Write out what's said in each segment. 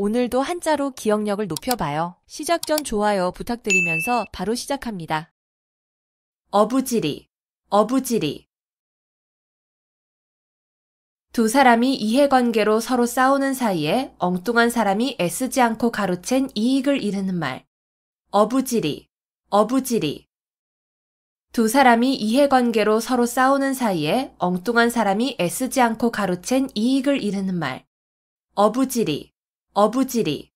오늘도 한자로 기억력을 높여봐요. 시작 전 좋아요 부탁드리면서 바로 시작합니다. 어부지리, 어부지리. 두 사람이 이해관계로 서로 싸우는 사이에 엉뚱한 사람이 애쓰지 않고 가로챈 이익을 이르는 말. 어부지리, 어부지리. 두 사람이 이해관계로 서로 싸우는 사이에 엉뚱한 사람이 애쓰지 않고 가로챈 이익을 이르는 말. 어부지리, 어부지리.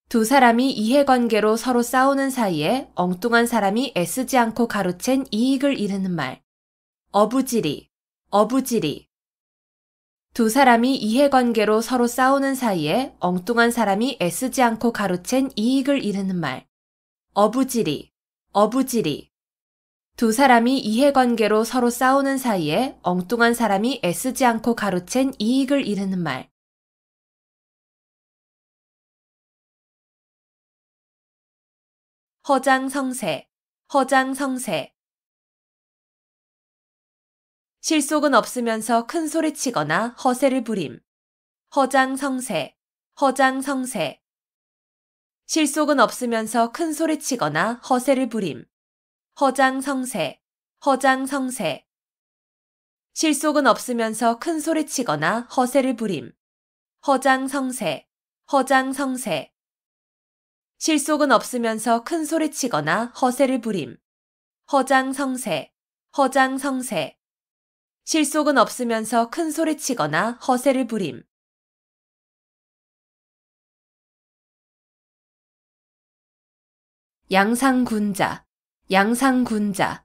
두 사람이 이해관계로 서로 싸우는 사이에 엉뚱한 사람이 애쓰지 않고 가로챈 이익을 이르는 말. 어부지리, 어부지리. 두 사람이 이해관계로 서로 싸우는 사이에 엉뚱한 사람이 애쓰지 않고 가로챈 이익을 이르는 말. 어부지리, 어부지리. 두 사람이 이해관계로 서로 싸우는 사이에 엉뚱한 사람이 애쓰지 않고 가로챈 이익을 이르는 말. 허장성세, 허장성세. 실속은 없으면서 큰 소리치거나 허세를 부림. 허장성세, 허장성세. 실속은 없으면서 큰 소리치거나 허세를 부림. 허장성세, 허장성세. 실속은 없으면서 큰 소리치거나 허세를 부림. 허장성세, 허장성세. 실속은 없으면서 큰 소리치거나 허세를 부림. 허장성세, 허장성세. 실속은 없으면서 큰 소리치거나 허세를 부림. 양상군자, 양상군자.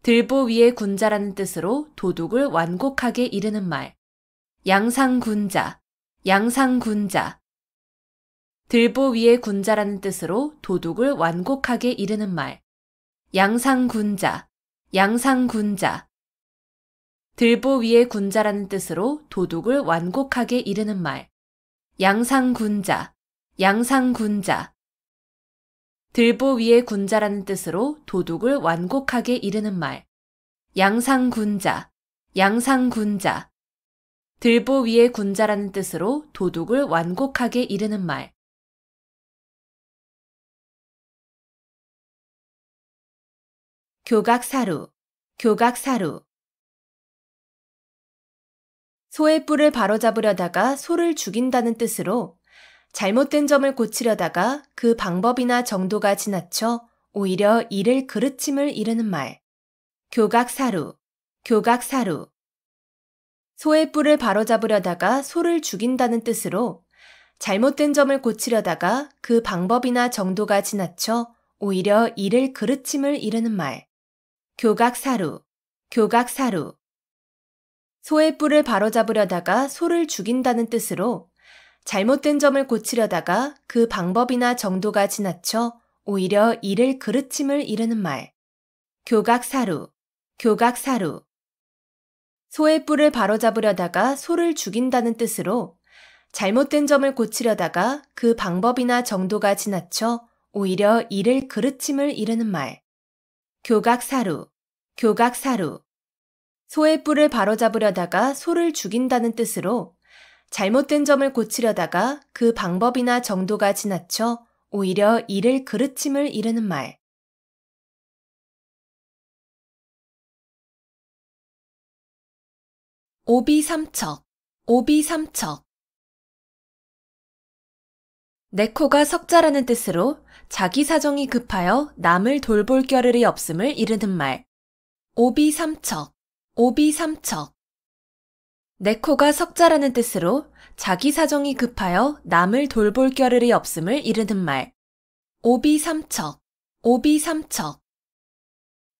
들보 위의 군자라는 뜻으로 도둑을 완곡하게 이르는 말. 양상군자, 양상군자. 들보 위의 군자라는 뜻으로 도둑을 완곡하게 이르는 말. 양상군자, 양상군자. 들보 위의 군자라는 뜻으로 도둑을 완곡하게 이르는 말. 양상군자, 양상군자. 들보 위의 군자라는 뜻으로 도둑을 완곡하게 이르는 말. 양상군자, 양상군자. 들보 위의 군자라는 뜻으로 도둑을 완곡하게 이르는 말. 교각사루, 교각사루. 소의 뿔을 바로잡으려다가 소를 죽인다는 뜻으로 잘못된 점을 고치려다가 그 방법이나 정도가 지나쳐 오히려 이를 그르침을 이르는 말. 교각사루, 교각사루. 소의 뿔을 바로잡으려다가 소를 죽인다는 뜻으로 잘못된 점을 고치려다가 그 방법이나 정도가 지나쳐 오히려 이를 그르침을 이르는 말. 교각사루, 교각사루. 소의 뿔을 바로잡으려다가 소를 죽인다는 뜻으로 잘못된 점을 고치려다가 그 방법이나 정도가 지나쳐 오히려 이를 그르침을 이르는 말. 교각사루, 교각사루. 소의 뿔을 바로잡으려다가 소를 죽인다는 뜻으로 잘못된 점을 고치려다가 그 방법이나 정도가 지나쳐 오히려 이를 그르침을 이르는 말. 교각사루, 교각사루. 소의 뿔을 바로잡으려다가 소를 죽인다는 뜻으로 잘못된 점을 고치려다가 그 방법이나 정도가 지나쳐 오히려 이를 그르침을 이르는 말. 오비삼척, 오비삼척. 내 코가 석자라는 뜻으로 자기 사정이 급하여 남을 돌볼 겨를이 없음을 이르는 말. 오비삼척, 오비삼척. 내 코가 석자라는 뜻으로 자기 사정이 급하여 남을 돌볼 겨를이 없음을 이르는 말. 오비삼척, 오비삼척.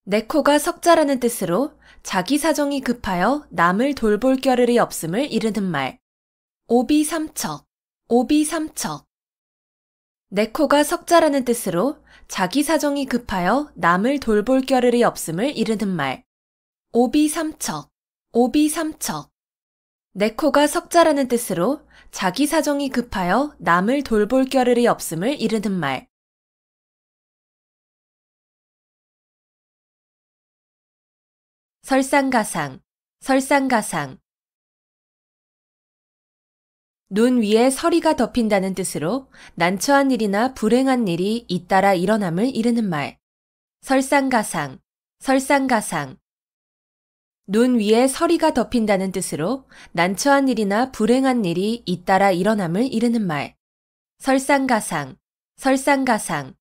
내 코가 석자라는 뜻으로 자기 사정이 급하여 남을 돌볼 겨를이 없음을 이르는 말. 오비삼척, 오비삼척. 내 코가 석자라는 뜻으로 자기 사정이 급하여 남을 돌볼 겨를이 없음을 이르는 말. 오비삼척, 오비삼척. 내 코가 석자라는 뜻으로 자기 사정이 급하여 남을 돌볼 겨를이 없음을 이르는 말. 설상가상, 설상가상. 눈 위에 서리가 덮인다는 뜻으로 난처한 일이나 불행한 일이 잇따라 일어남을 이르는 말. 설상가상, 설상가상. 눈 위에 서리가 덮인다는 뜻으로 난처한 일이나 불행한 일이 잇따라 일어남을 이르는 말. 설상가상, 설상가상.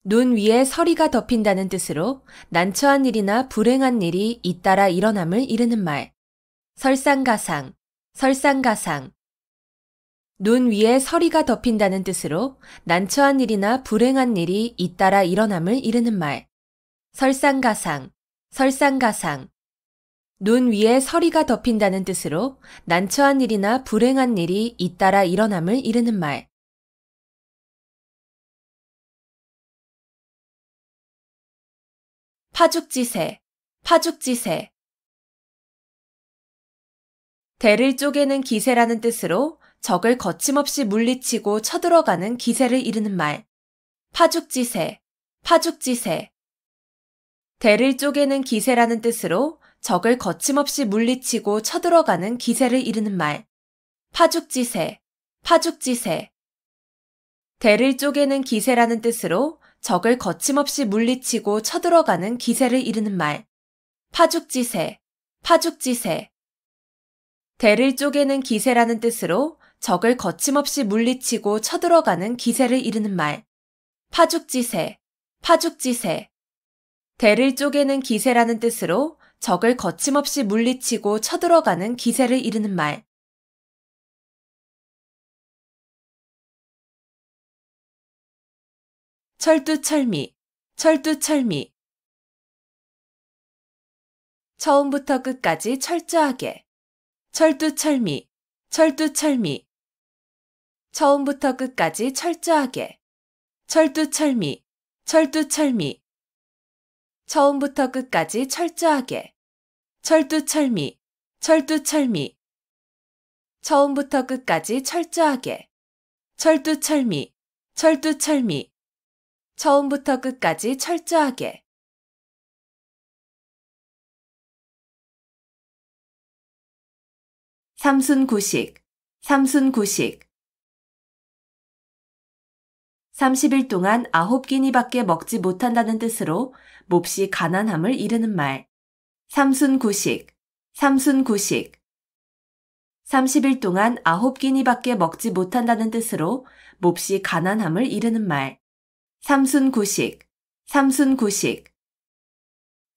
눈 위에 서리가 덮인다는 뜻으로 난처한 일이나 불행한 일이 잇따라 일어남을 이르는 말. 설상가상, 설상가상. 눈 위에 서리가 덮인다는 뜻으로 난처한 일이나 불행한 일이 잇따라 일어남을 이르는 말. 설상가상, 설상가상. 눈 위에 서리가 덮인다는 뜻으로 난처한 일이나 불행한 일이 잇따라 일어남을 이르는 말. 파죽지세, 파죽지세. 대를 쪼개는 기세라는 뜻으로 적을 거침없이 물리치고 쳐들어가는 기세를 이르는 말. 파죽지세, 파죽지세. 대를 쪼개는 기세라는 뜻으로 적을 거침없이 물리치고 쳐들어가는 기세를 이르는 말. 파죽지세, 파죽지세. 대를 쪼개는 기세라는 뜻으로 적을 거침없이 물리치고 쳐들어가는 기세를 이르는 말. 파죽지세, 파죽지세. 대를 쪼개는 기세라는 뜻으로 적을 거침없이 물리치고 쳐들어가는 기세를 이르는 말. 파죽지세, 파죽지세. 대를 쪼개는 기세라는 뜻으로 적을 거침없이 물리치고 쳐들어가는 기세를 이르는 말. 철두철미, 철두철미. 처음부터 끝까지 철저하게. 철두철미, 철두철미. 처음부터 끝까지 철저하게. 철두철미, 철두철미. 처음부터 끝까지 철저하게. 철두철미, 철두철미. 처음부터 끝까지 철저하게. 철두철미, 철두철미. 처음부터 끝까지 철저하게. 삼순구식, 삼순구식. 30일 동안 9끼니밖에 먹지 못한다는 뜻으로 몹시 가난함을 이르는 말. 삼순구식, 삼순구식. 30일 동안 9끼니밖에 먹지 못한다는 뜻으로 몹시 가난함을 이르는 말. 삼순구식, 삼순구식.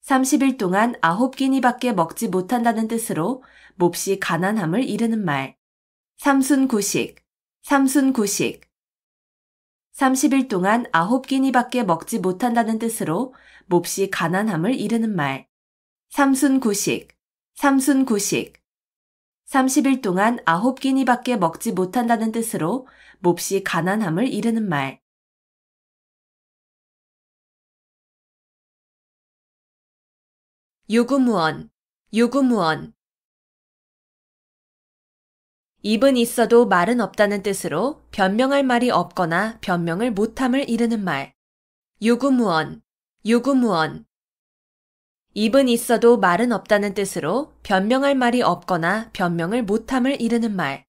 30일 동안 9끼니밖에 먹지 못한다는 뜻으로 몹시 가난함을 이르는 말. 삼순구식, 삼순구식. 30일 동안 9끼니밖에 먹지 못한다는 뜻으로 몹시 가난함을 이르는 말. 삼순구식, 삼순구식. 30일 동안 9끼니밖에 먹지 못한다는 뜻으로 몹시 가난함을 이르는 말. 유구무원, 유구무원. 입은 있어도 말은 없다는 뜻으로 변명할 말이 없거나 변명을 못함을 이르는 말. 유구무원, 유구무원. 입은 있어도 말은 없다는 뜻으로 변명할 말이 없거나 변명을 못함을 이르는 말.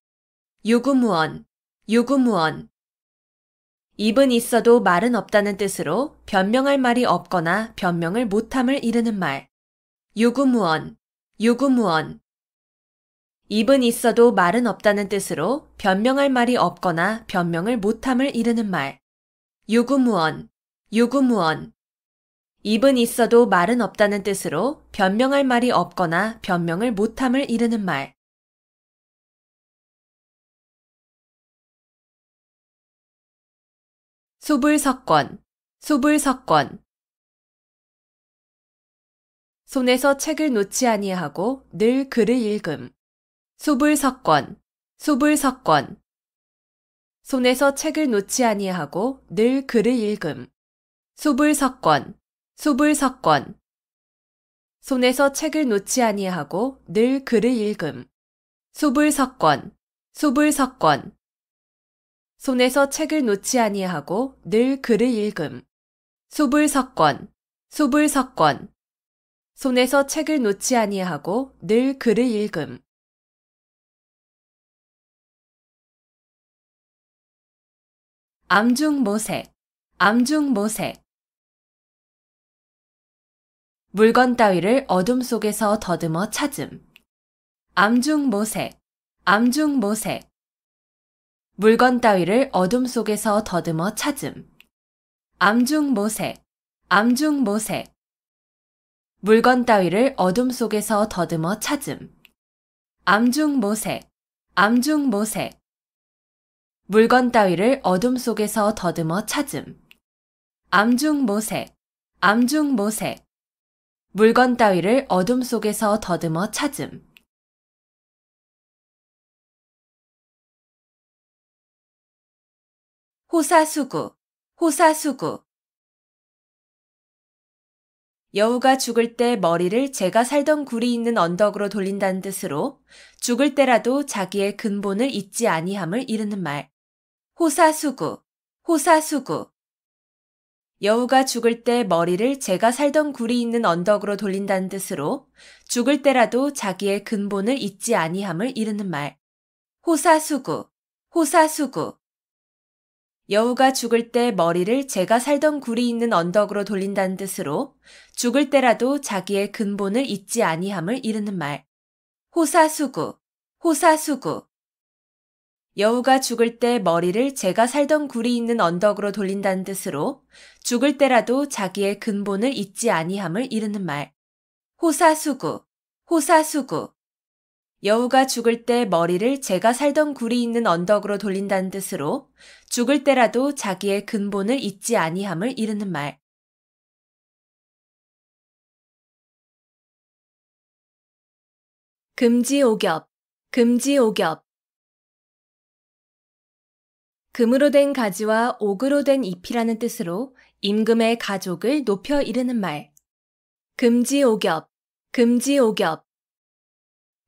유구무원, 유구무원. 입은 있어도 말은 없다는 뜻으로 변명할 말이 없거나 변명을 못함을 이르는 말. 유구무원, 유구무원. 입은 있어도 말은 없다는 뜻으로 변명할 말이 없거나 변명을 못함을 이르는 말. 유구무원, 유구무원. 입은 있어도 말은 없다는 뜻으로 변명할 말이 없거나 변명을 못함을 이르는 말. 수불석권, 수불석권. 손에서 책을 놓지 아니하고 늘 글을 읽음. 수불석권, 수불석권. 손에서 책을 놓지 아니하고 늘 글을 읽음. 수불석권, 수불석권. 손에서 책을 놓지 아니하고 늘 글을 읽음. 수불석권, 수불석권. 손에서 책을 놓지 아니하고 늘 글을 읽음. 수불석권, 수불석권. 손에서 책을 놓지 아니하고 늘 글을 읽음. 암중모색, 암중모색. 물건 따위를 어둠 속에서 더듬어 찾음. 암중모색, 암중모색. 물건 따위를 어둠 속에서 더듬어 찾음. 암중모색, 암중모색. 물건 따위를 어둠 속에서 더듬어 찾음. 암중모색, 암중모색. 물건 따위를 어둠 속에서 더듬어 찾음. 암중모색, 암중모색. 물건 따위를 어둠 속에서 더듬어 찾음. 호사수구, 호사수구. 여우가 죽을 때 머리를 제가 살던 굴이 있는 언덕으로 돌린다는 뜻으로 죽을 때라도 자기의 근본을 잊지 아니함을 이르는 말. 호사수구, 호사수구. 여우가 죽을 때 머리를 제가 살던 굴이 있는 언덕으로 돌린다는 뜻으로 죽을 때라도 자기의 근본을 잊지 아니함을 이르는 말. 호사수구, 호사수구. 여우가 죽을 때 머리를 제가 살던 굴이 있는 언덕으로 돌린다는 뜻으로 죽을 때라도 자기의 근본을 잊지 아니함을 이르는 말. 호사수구, 호사수구. 여우가 죽을 때 머리를 제가 살던 굴이 있는 언덕으로 돌린다는 뜻으로 죽을 때라도 자기의 근본을 잊지 아니함을 이르는 말. 호사수구, 호사수구. 여우가 죽을 때 머리를 제가 살던 굴이 있는 언덕으로 돌린다는 뜻으로 죽을 때라도 자기의 근본을 잊지 아니함을 이르는 말. 금지오겹, 금지오겹. 금으로 된 가지와 옥으로 된 잎이라는 뜻으로 임금의 가족을 높여 이르는 말. 금지오겹, 금지오겹.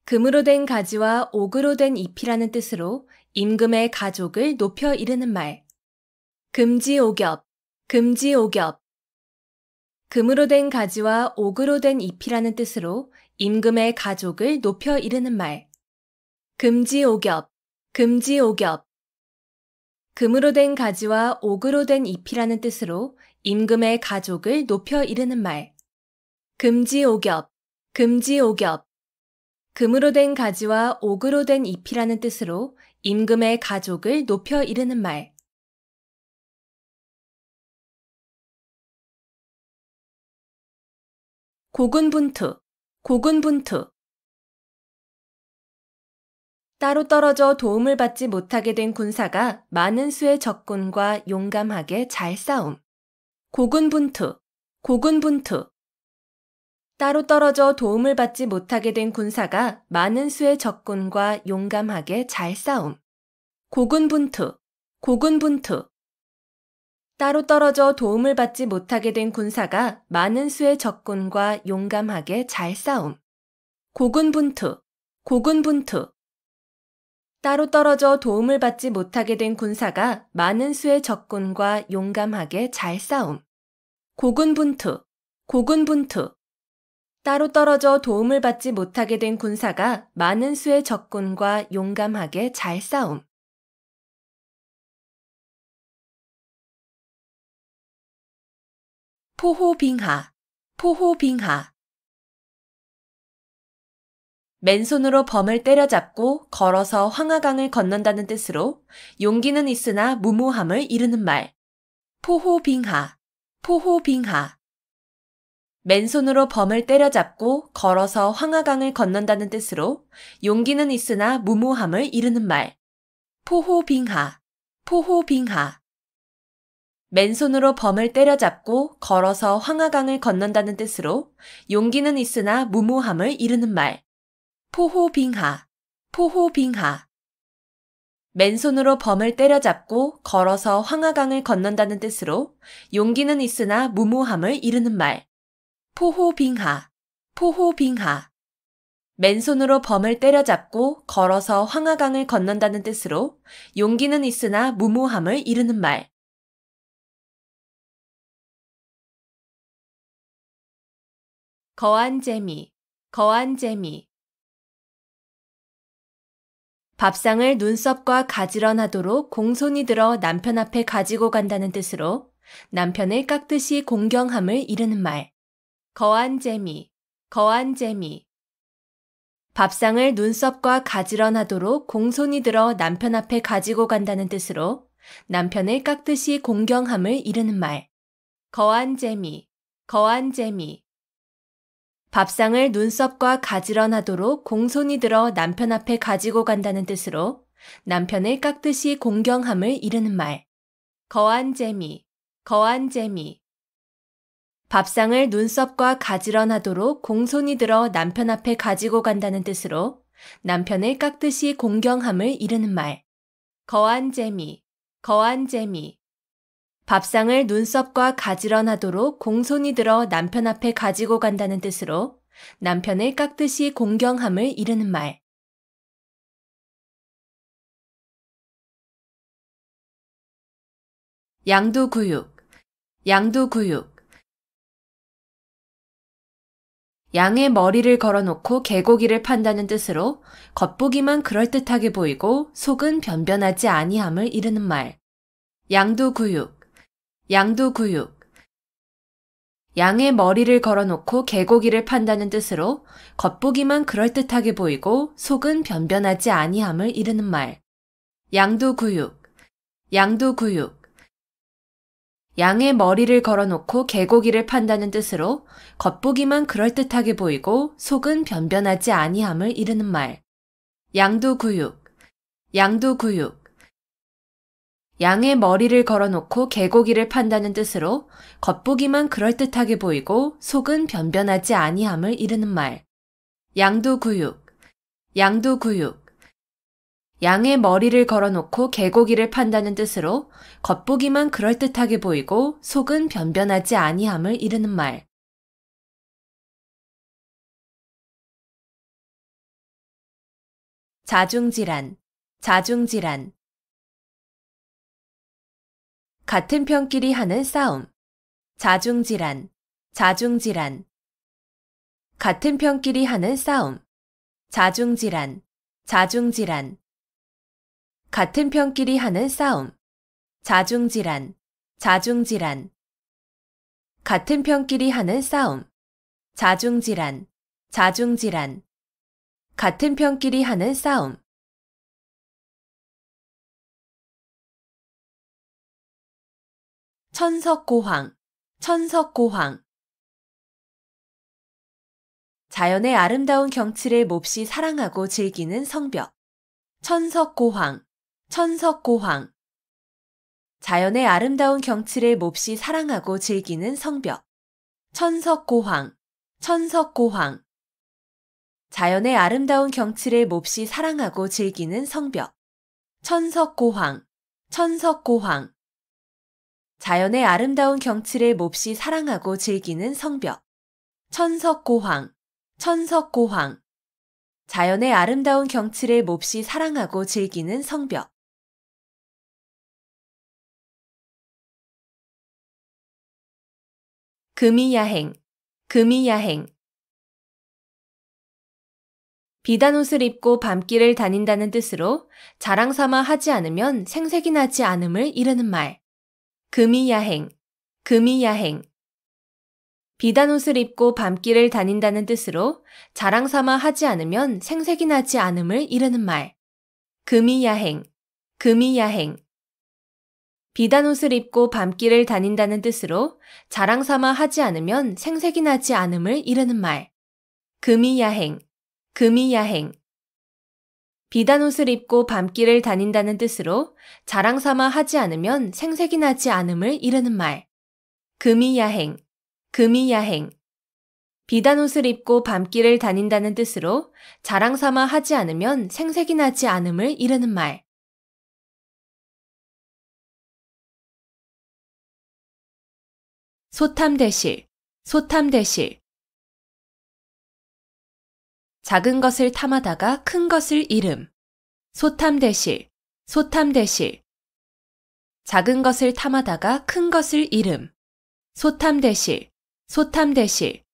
금으로 된 가지와 옥으로 된 잎이라는 뜻으로 임금의 가족을 높여 이르는 말. 금지오겹, 금지오겹. 금으로 된 가지와 옥으로 된 잎이라는 뜻으로 임금의 가족을 높여 이르는 말. 금지오겹, 금지오겹. 금으로 된 가지와 옥으로 된 잎이라는 뜻으로 임금의 가족을 높여 이르는 말. 금지오겹, 금지오겹. 금으로 된 가지와 옥으로 된 잎이라는 뜻으로 임금의 가족을 높여 이르는 말. 고군분투, 고군분투. 따로 떨어져 도움을 받지 못하게 된 군사가 많은 수의 적군과 용감하게 잘 싸움. 고군분투, 고군분투. 따로 떨어져 도움을 받지 못하게 된 군사가 많은 수의 적군과 용감하게 잘 싸움. 고군분투, 고군분투. 따로 떨어져 도움을 받지 못하게 된 군사가 많은 수의 적군과 용감하게 잘 싸움. 고군분투, 고군분투. 따로 떨어져 도움을 받지 못하게 된 군사가 많은 수의 적군과 용감하게 잘 싸움. 고군분투, 고군분투. 따로 떨어져 도움을 받지 못하게 된 군사가 많은 수의 적군과 용감하게 잘 싸움. 포호빙하, 포호빙하. 맨손으로 범을 때려잡고 걸어서 황하강을 건넌다는 뜻으로 용기는 있으나 무모함을 이르는 말. 포호빙하, 포호빙하. 맨손으로 범을 때려잡고 걸어서 황하강을 건넌다는 뜻으로 용기는 있으나 무모함을 이르는 말. 포호빙하, 포호빙하. 맨손으로 범을 때려잡고 걸어서 황하강을 건넌다는 뜻으로 용기는 있으나 무모함을 이르는 말. 포호빙하, 포호빙하. 맨손으로 범을 때려잡고 걸어서 황하강을 건넌다는 뜻으로 용기는 있으나 무모함을 이르는 말. 포호빙하, 포호빙하. 맨손으로 범을 때려잡고 걸어서 황하강을 건넌다는 뜻으로 용기는 있으나 무모함을 이르는 말. 거한 재미, 거한 재미. 밥상을 눈썹과 가지런하도록 공손히 들어 남편 앞에 가지고 간다는 뜻으로 남편을 깎듯이 공경함을 이르는 말. 거한 재미, 거한 재미. 밥상을 눈썹과 가지런하도록 공손히 들어 남편 앞에 가지고 간다는 뜻으로 남편을 깎듯이 공경함을 이르는 말. 거한 재미, 거한 재미. 밥상을 눈썹과 가지런하도록 공손히 들어 남편 앞에 가지고 간다는 뜻으로 남편을 깎듯이 공경함을 이르는 말. 거한 재미, 거한 재미. 밥상을 눈썹과 가지런하도록 공손히 들어 남편 앞에 가지고 간다는 뜻으로 남편을 깎듯이 공경함을 이르는 말. 거한 재미, 거한 재미. 밥상을 눈썹과 가지런하도록 공손히 들어 남편 앞에 가지고 간다는 뜻으로 남편을 깎듯이 공경함을 이르는 말. 양두구육, 양두구육. 양의 머리를 걸어놓고 개고기를 판다는 뜻으로 겉보기만 그럴듯하게 보이고 속은 변변하지 아니함을 이르는 말. 양두구육, 양두구육. 양의 머리를 걸어놓고 개고기를 판다는 뜻으로 겉보기만 그럴듯하게 보이고 속은 변변하지 아니함을 이르는 말. 양두구육, 양두구육. 양의 머리를 걸어놓고 개고기를 판다는 뜻으로 겉보기만 그럴듯하게 보이고 속은 변변하지 아니함을 이르는 말. 양두구육, 양두구육. 양의 머리를 걸어놓고 개고기를 판다는 뜻으로 겉보기만 그럴듯하게 보이고 속은 변변하지 아니함을 이르는 말. 양두구육, 양두구육. 양의 머리를 걸어놓고 개고기를 판다는 뜻으로 겉보기만 그럴듯하게 보이고 속은 변변하지 아니함을 이르는 말. 자중질환, 자중질환. 같은 편끼리 하는 싸움. 자중질환, 자중질환. 같은 편끼리 하는 싸움. 자중질환, 자중질환. 같은 편끼리 하는 싸움. 자중질환, 자중질환. 같은 편끼리 하는 싸움. 자중질환, 자중질환. 같은 편끼리 하는 싸움. 천석고황, 천석고황. 자연의 아름다운 경치를 몹시 사랑하고 즐기는 성벽. 천석고황, 천석고황. 자연의 아름다운 경치를 몹시 사랑하고 즐기는 성벽. 천석고황, 천석고황. 자연의 아름다운 경치를 몹시 사랑하고 즐기는 성벽. 천석고황, 천석고황. 자연의 아름다운 경치를 몹시 사랑하고 즐기는 성벽. 천석고황, 천석고황. 자연의 아름다운 경치를 몹시 사랑하고 즐기는 성벽. 금이야행, 금이야행. 비단 옷을 입고 밤길을 다닌다는 뜻으로 자랑삼아 하지 않으면 생색이 나지 않음을 이르는 말. 금이야행, 금이야행. 비단 옷을 입고 밤길을 다닌다는 뜻으로 자랑삼아 하지 않으면 생색이 나지 않음을 이르는 말. 금이야행, 금이야행. 비단 옷을 입고 밤길을 다닌다는 뜻으로 자랑삼아 하지 않으면 생색이 나지 않음을 이르는 말. 금이야행, 금이야행. 비단 옷을 입고 밤길을 다닌다는 뜻으로 자랑삼아 하지 않으면 생색이 나지 않음을 이르는 말. 금이야행, 금이야행. 비단 옷을 입고 밤길을 다닌다는 뜻으로 자랑삼아 하지 않으면 생색이 나지 않음을 이르는 말. 소탐대실, 소탐대실. 작은 것을 탐하다가 큰 것을 잃음. 소탐대실, 소탐대실. 작은 것을 탐하다가 큰 것을 잃음. 소탐대실, 소탐대실.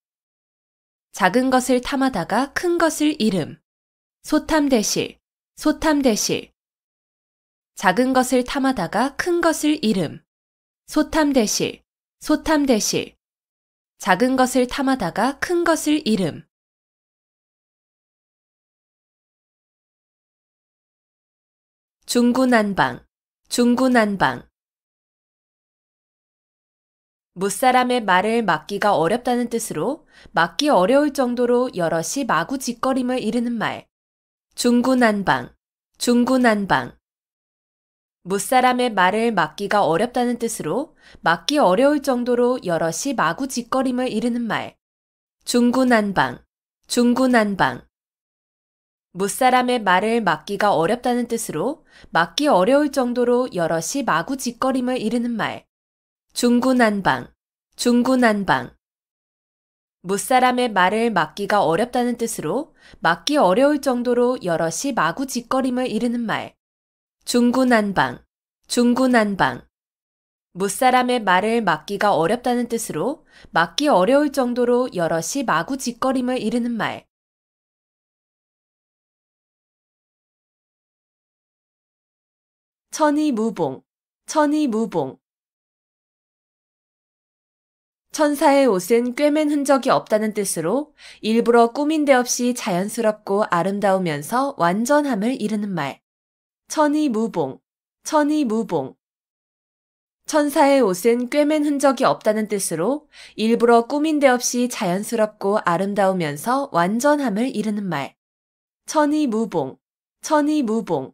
작은 것을 탐하다가 큰 것을 잃음. 소탐대실, 소탐대실. 작은 것을 탐하다가 큰 것을 잃음. 소탐대실, 소탐대실. 작은 것을 탐하다가 큰 것을 잃음. 중구난방, 중구난방. 무사람의 말을 막기가 어렵다는 뜻으로 막기 어려울 정도로 여럿이 마구짓거림을 이르는 말. 중구난방, 중구난방. 무사람의 말을 막기가 어렵다는 뜻으로 막기 어려울 정도로 여럿이 마구짓거림을 이르는 말. 중구난방, 중구난방. 무사람의 말을 막기가 어렵다는 뜻으로 막기 어려울 정도로 여럿이 마구짓거림을 이르는 말. 중구난방, 중구난방. 무사람의 말을 막기가 어렵다는 뜻으로 막기 어려울 정도로 여럿이 마구짓거림을 이르는 말. 중구난방, 중구난방. 무사람의 말을 막기가 어렵다는 뜻으로 막기 어려울 정도로 여럿이 마구짓거림을 이르는 말. 천이무봉, 천이무봉. 천사의 옷은 꿰맨 흔적이 없다는 뜻으로 일부러 꾸민 데 없이 자연스럽고 아름다우면서 완전함을 이르는 말. 천이무봉, 천이무봉. 천사의 옷은 꿰맨 흔적이 없다는 뜻으로 일부러 꾸민 데 없이 자연스럽고 아름다우면서 완전함을 이르는 말. 천이무봉, 천이무봉.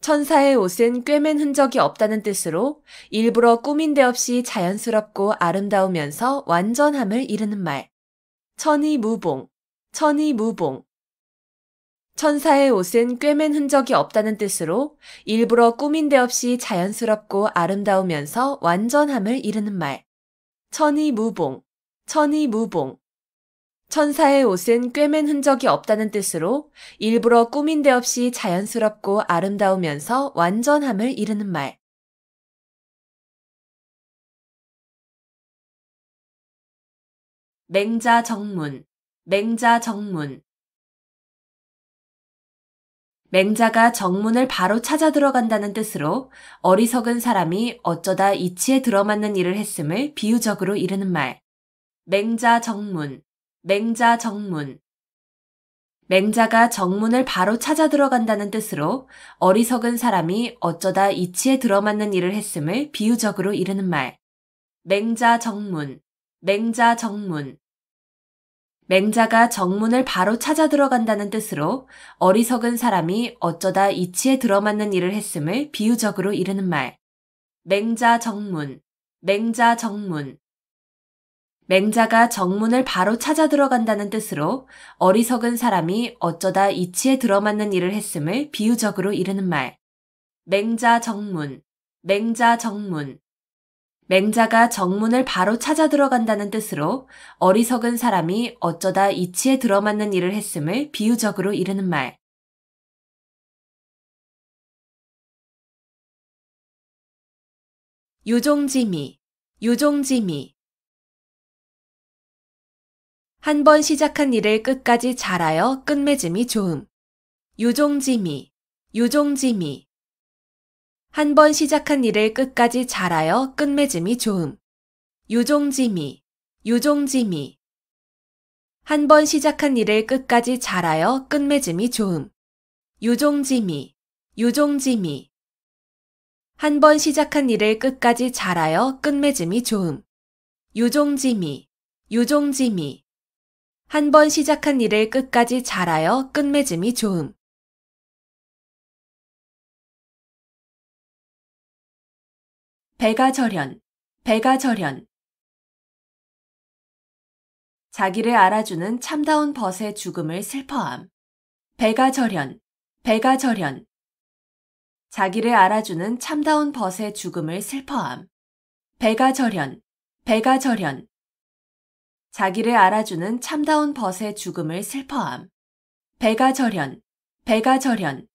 천사의 옷은 꿰맨 흔적이 없다는 뜻으로 일부러 꾸민 데 없이 자연스럽고 아름다우면서 완전함을 이르는 말. 천이무봉, 천이무봉. 천사의 옷은 꿰맨 흔적이 없다는 뜻으로 일부러 꾸민 데 없이 자연스럽고 아름다우면서 완전함을 이르는 말. 천이무봉, 천이무봉. 천사의 옷은 꿰맨 흔적이 없다는 뜻으로 일부러 꾸민 데 없이 자연스럽고 아름다우면서 완전함을 이르는 말. 맹자정문, 맹자정문. 맹자가 정문을 바로 찾아 들어간다는 뜻으로 어리석은 사람이 어쩌다 이치에 들어맞는 일을 했음을 비유적으로 이르는 말. 맹자정문, 맹자정문. 맹자가 정문을 바로 찾아 들어간다는 뜻으로 어리석은 사람이 어쩌다 이치에 들어맞는 일을 했음을 비유적으로 이르는 말. 맹자정문, 맹자정문. 맹자가 정문을 바로 찾아 들어간다는 뜻으로 어리석은 사람이 어쩌다 이치에 들어맞는 일을 했음을 비유적으로 이르는 말. 맹자정문, 맹자정문. 맹자가 정문을 바로 찾아 들어간다는 뜻으로 어리석은 사람이 어쩌다 이치에 들어맞는 일을 했음을 비유적으로 이르는 말. 맹자정문, 맹자정문. 맹자가 정문을 바로 찾아 들어간다는 뜻으로 어리석은 사람이 어쩌다 이치에 들어맞는 일을 했음을 비유적으로 이르는 말. 유종지미, 유종지미. 한 번 시작한 일을 끝까지 잘하여 끝맺음이 좋음. 유종지미, 유종지미. 한 번 시작한 일을 끝까지 잘하여 끝맺음이 좋음. 유종지미, 유종지미. 한 번 시작한 일을 끝까지 잘하여 끝맺음이 좋음. 유종지미, 유종지미. 한 번 시작한 일을 끝까지 잘하여 끝맺음이 좋음. 유종지미, 유종지미. 한 번 시작한 일을 끝까지 잘하여 끝맺음이 좋음. 배가절연, 배가절연. 자기를 알아주는 참다운 벗의 죽음을 슬퍼함. 배가절연, 배가절연. 자기를 알아주는 참다운 벗의 죽음을 슬퍼함. 배가절연, 배가절연. 자기를 알아주는 참다운 벗의 죽음을 슬퍼함. 배가절연, 배가절연.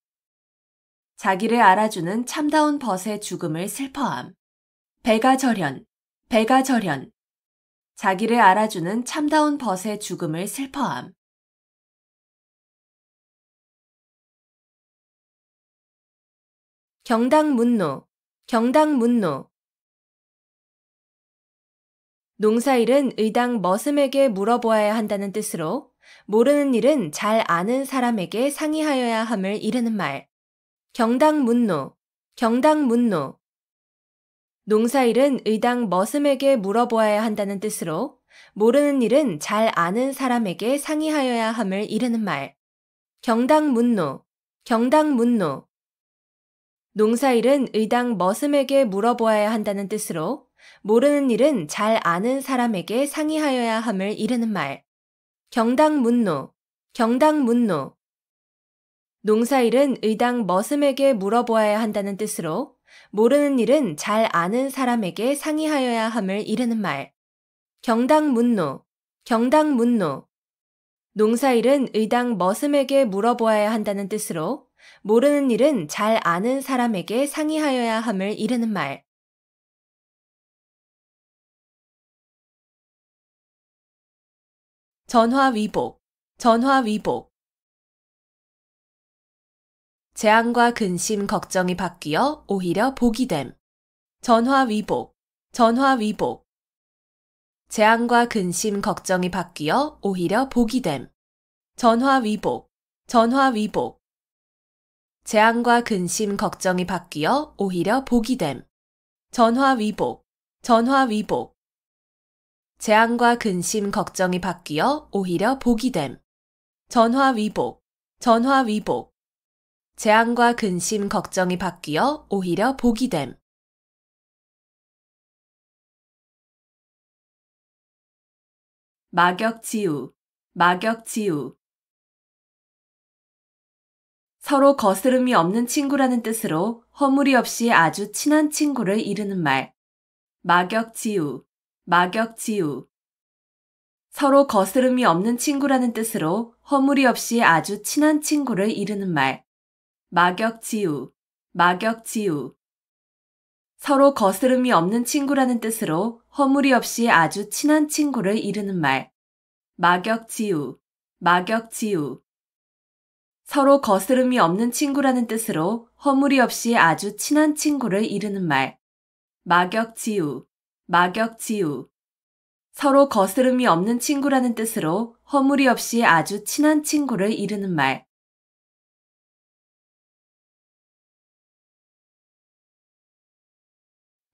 자기를 알아주는 참다운 벗의 죽음을 슬퍼함. 배가절연, 배가절연. 자기를 알아주는 참다운 벗의 죽음을 슬퍼함. 경당문노, 경당문노. 농사일은 의당 머슴에게 물어보아야 한다는 뜻으로 모르는 일은 잘 아는 사람에게 상의하여야 함을 이르는 말. 경당문노, 경당문노. 농사일은 의당 머슴에게 물어보아야 한다는 뜻으로 모르는 일은 잘 아는 사람에게 상의하여야 함을 이르는 말. 경당문노, 경당문노. 농사일은 의당 머슴에게 물어보아야 한다는 뜻으로 모르는 일은 잘 아는 사람에게 상의하여야 함을 이르는 말. 경당문노, 경당문노. 농사일은 의당 머슴에게 물어보아야 한다는 뜻으로 모르는 일은 잘 아는 사람에게 상의하여야 함을 이르는 말. 경당문노, 경당문노. 농사일은 의당 머슴에게 물어보아야 한다는 뜻으로 모르는 일은 잘 아는 사람에게 상의하여야 함을 이르는 말. 전화위복, 전화위복. 재앙과 근심, 걱정이 바뀌어 오히려 복이 됨. 전화위복, 전화위복. 재앙과 근심, 걱정이 바뀌어 오히려 복이 됨. 전화위복, 전화위복. 재앙과 근심, 걱정이 바뀌어 오히려 복이 됨. 전화위복, 전화위복. 재앙과 근심, 걱정이 바뀌어 오히려 복이 됨. 전화위복, 전화위복. 재앙과 근심, 걱정이 바뀌어 오히려 복이 됨. 막역지우, 막역지우. 서로 거스름이 없는 친구라는 뜻으로 허물이 없이 아주 친한 친구를 이르는 말. 막역지우, 막역지우. 서로 거스름이 없는 친구라는 뜻으로 허물이 없이 아주 친한 친구를 이르는 말. 막역지우, 막역지우. 서로 거스름이 없는 친구라는 뜻으로 허물이 없이 아주 친한 친구를 이르는 말. 막역지우, 막역지우. 서로 거스름이 없는 친구라는 뜻으로 허물이 없이 아주 친한 친구를 이르는 말. 막역지우, 막역지우. 서로 거스름이 없는 친구라는 뜻으로 허물이 없이 아주 친한 친구를 이르는 말.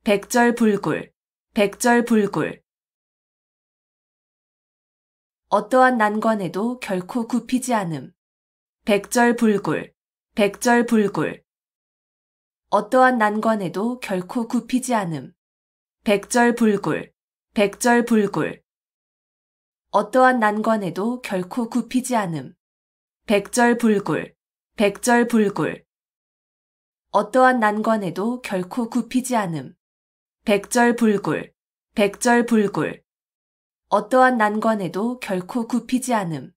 백절불굴, 백절불굴. 어떠한 난관에도 결코 굽히지 않음. 백절불굴, 백절불굴. 어떠한 난관에도 결코 굽히지 않음. 백절불굴, 백절불굴. 어떠한 난관에도 결코 굽히지 않음. 백절불굴, 백절불굴. 어떠한 난관에도 결코 굽히지 않음. 백절불굴, 백절불굴. 어떠한 난관에도 결코 굽히지 않음.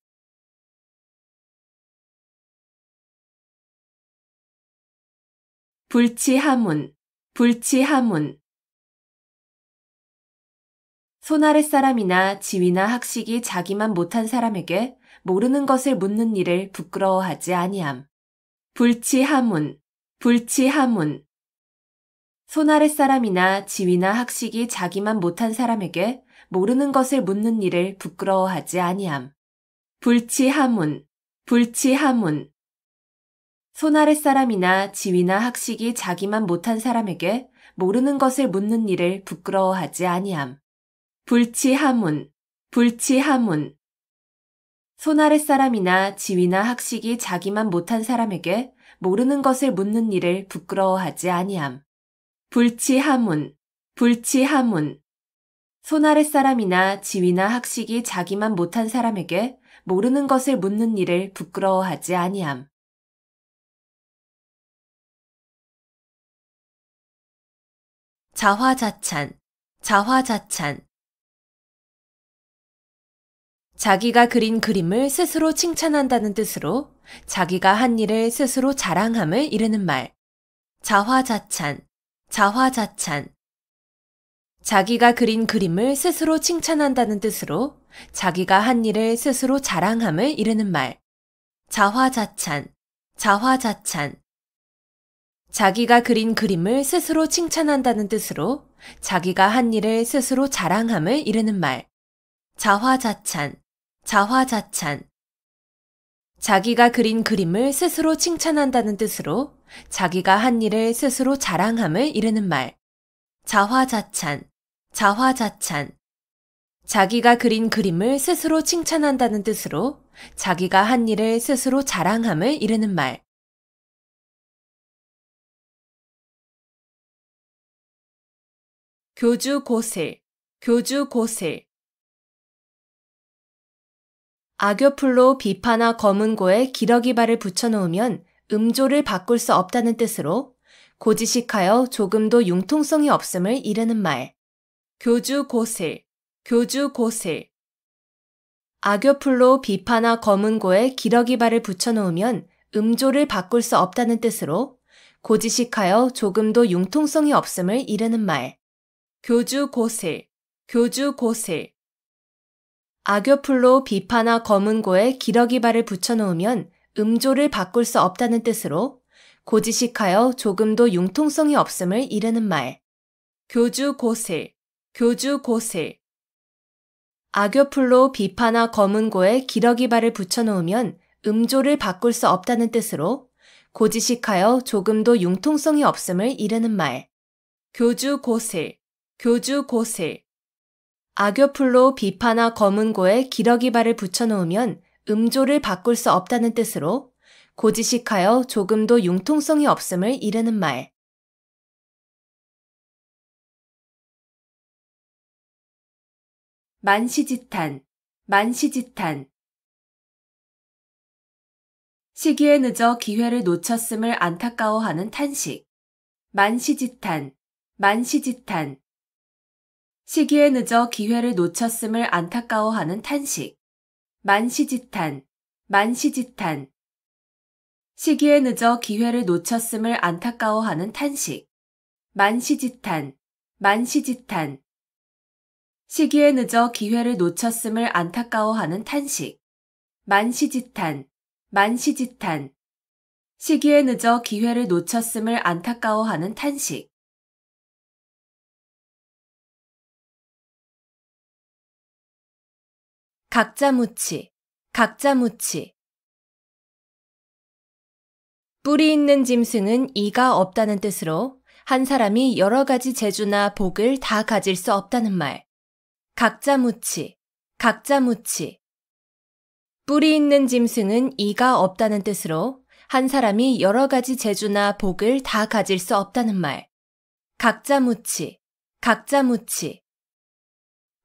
불치하문, 불치하문. 손아랫사람이나 지위나 학식이 자기만 못한 사람에게 모르는 것을 묻는 일을 부끄러워하지 아니함. 불치하문, 불치하문. 손아랫사람이나 지위나 학식이 자기만 못한 사람에게 모르는 것을 묻는 일을 부끄러워하지 아니함. 불치하문, 불치하문. 손아랫사람이나 지위나 학식이 자기만 못한 사람에게 모르는 것을 묻는 일을 부끄러워하지 아니함. 불치하문, 불치하문. 손아랫사람이나 지위나 학식이 자기만 못한 사람에게 모르는 것을 묻는 일을 부끄러워하지 아니함. 불치하문, 불치하문. 손아랫사람이나 지위나 학식이 자기만 못한 사람에게 모르는 것을 묻는 일을 부끄러워하지 아니함. 자화자찬, 자화자찬. 자기가 그린 그림을 스스로 칭찬한다는 뜻으로 자기가 한 일을 스스로 자랑함을 이르는 말. 자화자찬, 자화자찬. 자기가 그린 그림을 스스로 칭찬한다는 뜻으로 자기가 한 일을 스스로 자랑함을 이르는 말. 자화자찬, 자화자찬. 자기가 그린 그림을 스스로 칭찬한다는 뜻으로 자기가 한 일을 스스로 자랑함을 이르는 말. 자화자찬, 자화자찬. 자기가 그린 그림을 스스로 칭찬한다는 뜻으로 자기가 한 일을 스스로 자랑함을 이르는 말. 자화자찬, 자화자찬. 자기가 그린 그림을 스스로 칭찬한다는 뜻으로 자기가 한 일을 스스로 자랑함을 이르는 말. 교주고슬, 교주고슬. 악교풀로 비파나 검은고에 기러기발을 붙여놓으면 음조를 바꿀 수 없다는 뜻으로 고지식하여 조금도 융통성이 없음을 이르는 말. 교주고슬, 교주고슬. 악교풀로 비파나 검은고에 기러기발을 붙여놓으면 음조를 바꿀 수 없다는 뜻으로 고지식하여 조금도 융통성이 없음을 이르는 말. 교주고슬, 교주고슬. 악교풀로 비파나 검은고에 기러기발을 붙여놓으면 음조를 바꿀 수 없다는 뜻으로 고지식하여 조금도 융통성이 없음을 이르는 말. 교주고슬, 교주고슬. 악교풀로 비파나 검은고에 기러기발을 붙여놓으면 음조를 바꿀 수 없다는 뜻으로 고지식하여 조금도 융통성이 없음을 이르는 말. 교주고슬, 교주고슬. 악교풀로 비파나 검은고에 기러기발을 붙여놓으면 음조를 바꿀 수 없다는 뜻으로 고지식하여 조금도 융통성이 없음을 이르는 말. 만시지탄, 만시지탄. 시기에 늦어 기회를 놓쳤음을 안타까워하는 탄식. 만시지탄, 만시지탄. 시기에 늦어 기회를 놓쳤음을 안타까워하는 탄식. 만시지탄, 만시지탄. 시기에 늦어 기회를 놓쳤음을 안타까워하는 탄식. 만시지탄, 만시지탄. 시기에 늦어 기회를 놓쳤음을 안타까워하는 탄식. 만시지탄, 만시지탄. 시기에 늦어 기회를 놓쳤음을 안타까워하는 탄식. 각자무치, 각자무치. 뿌리 있는 짐승은 이가 없다는 뜻으로 한 사람이 여러 가지 재주나 복을 다 가질 수 없다는 말. 각자무치, 각자무치. 뿌리 있는 짐승은 이가 없다는 뜻으로 한 사람이 여러 가지 재주나 복을 다 가질 수 없다는 말. 각자무치, 각자무치.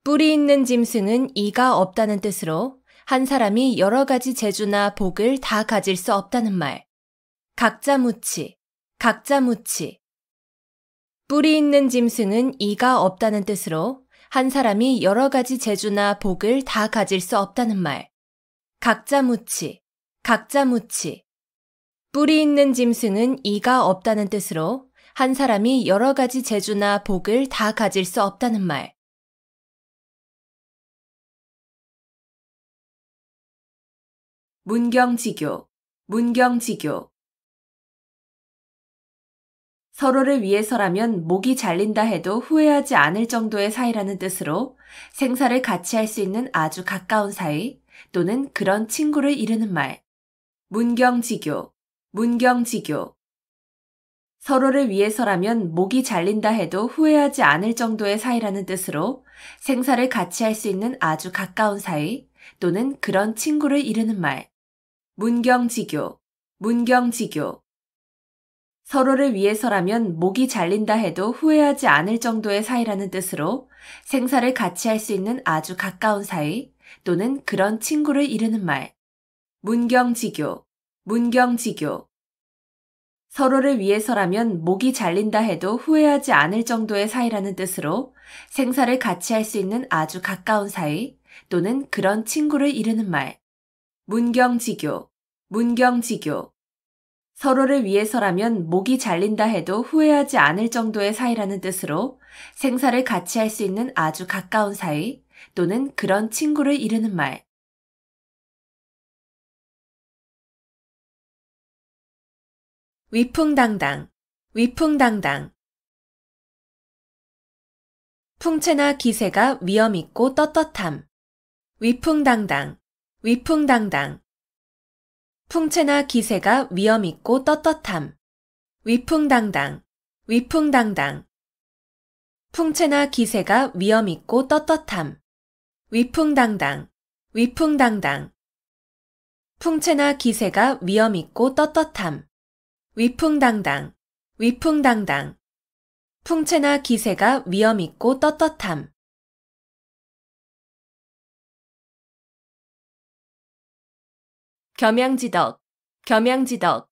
뿌리 있는 짐승은 이가 없다는 뜻으로 한 사람이 여러 가지 재주나 복을 다 가질 수 없다는 말. 각자무치, 각자무치. 뿌리 있는 짐승은 이가 없다는 뜻으로 한 사람이 여러 가지 재주나 복을 다 가질 수 없다는 말. 각자무치, 각자무치. 뿌리 있는 짐승은 이가 없다는 뜻으로 한 사람이 여러 가지 재주나 복을 다 가질 수 없다는 말. 문경지교, 문경지교. 서로를 위해서라면 목이 잘린다 해도 후회하지 않을 정도의 사이라는 뜻으로 생사를 같이 할 수 있는 아주 가까운 사이 또는 그런 친구를 이르는 말. 문경지교, 문경지교. 서로를 위해서라면 목이 잘린다 해도 후회하지 않을 정도의 사이라는 뜻으로 생사를 같이 할 수 있는 아주 가까운 사이 또는 그런 친구를 이르는 말. 문경지교, 문경지교. 서로를 위해서라면 목이 잘린다 해도 후회하지 않을 정도의 사이라는 뜻으로 생사를 같이 할 수 있는 아주 가까운 사이 또는 그런 친구를 이르는 말. 문경지교, 문경지교. 서로를 위해서라면 목이 잘린다 해도 후회하지 않을 정도의 사이라는 뜻으로 생사를 같이 할 수 있는 아주 가까운 사이 또는 그런 친구를 이르는 말. 문경지교, 문경지교. 서로를 위해서라면 목이 잘린다 해도 후회하지 않을 정도의 사이라는 뜻으로 생사를 같이 할 수 있는 아주 가까운 사이 또는 그런 친구를 이르는 말. 위풍당당, 위풍당당. 풍채나 기세가 위엄있고 떳떳함. 위풍당당, 위풍당당. 풍채나 기세가 위엄있고 떳떳함. 위풍당당, 위풍당당. 풍채나 기세가 위엄있고 떳떳함. 위풍당당, 위풍당당. 풍채나 기세가 위엄있고 떳떳함. 위풍당당, 위풍당당. 풍채나 기세가 위엄있고 떳떳함. 겸양지덕, 겸양지덕.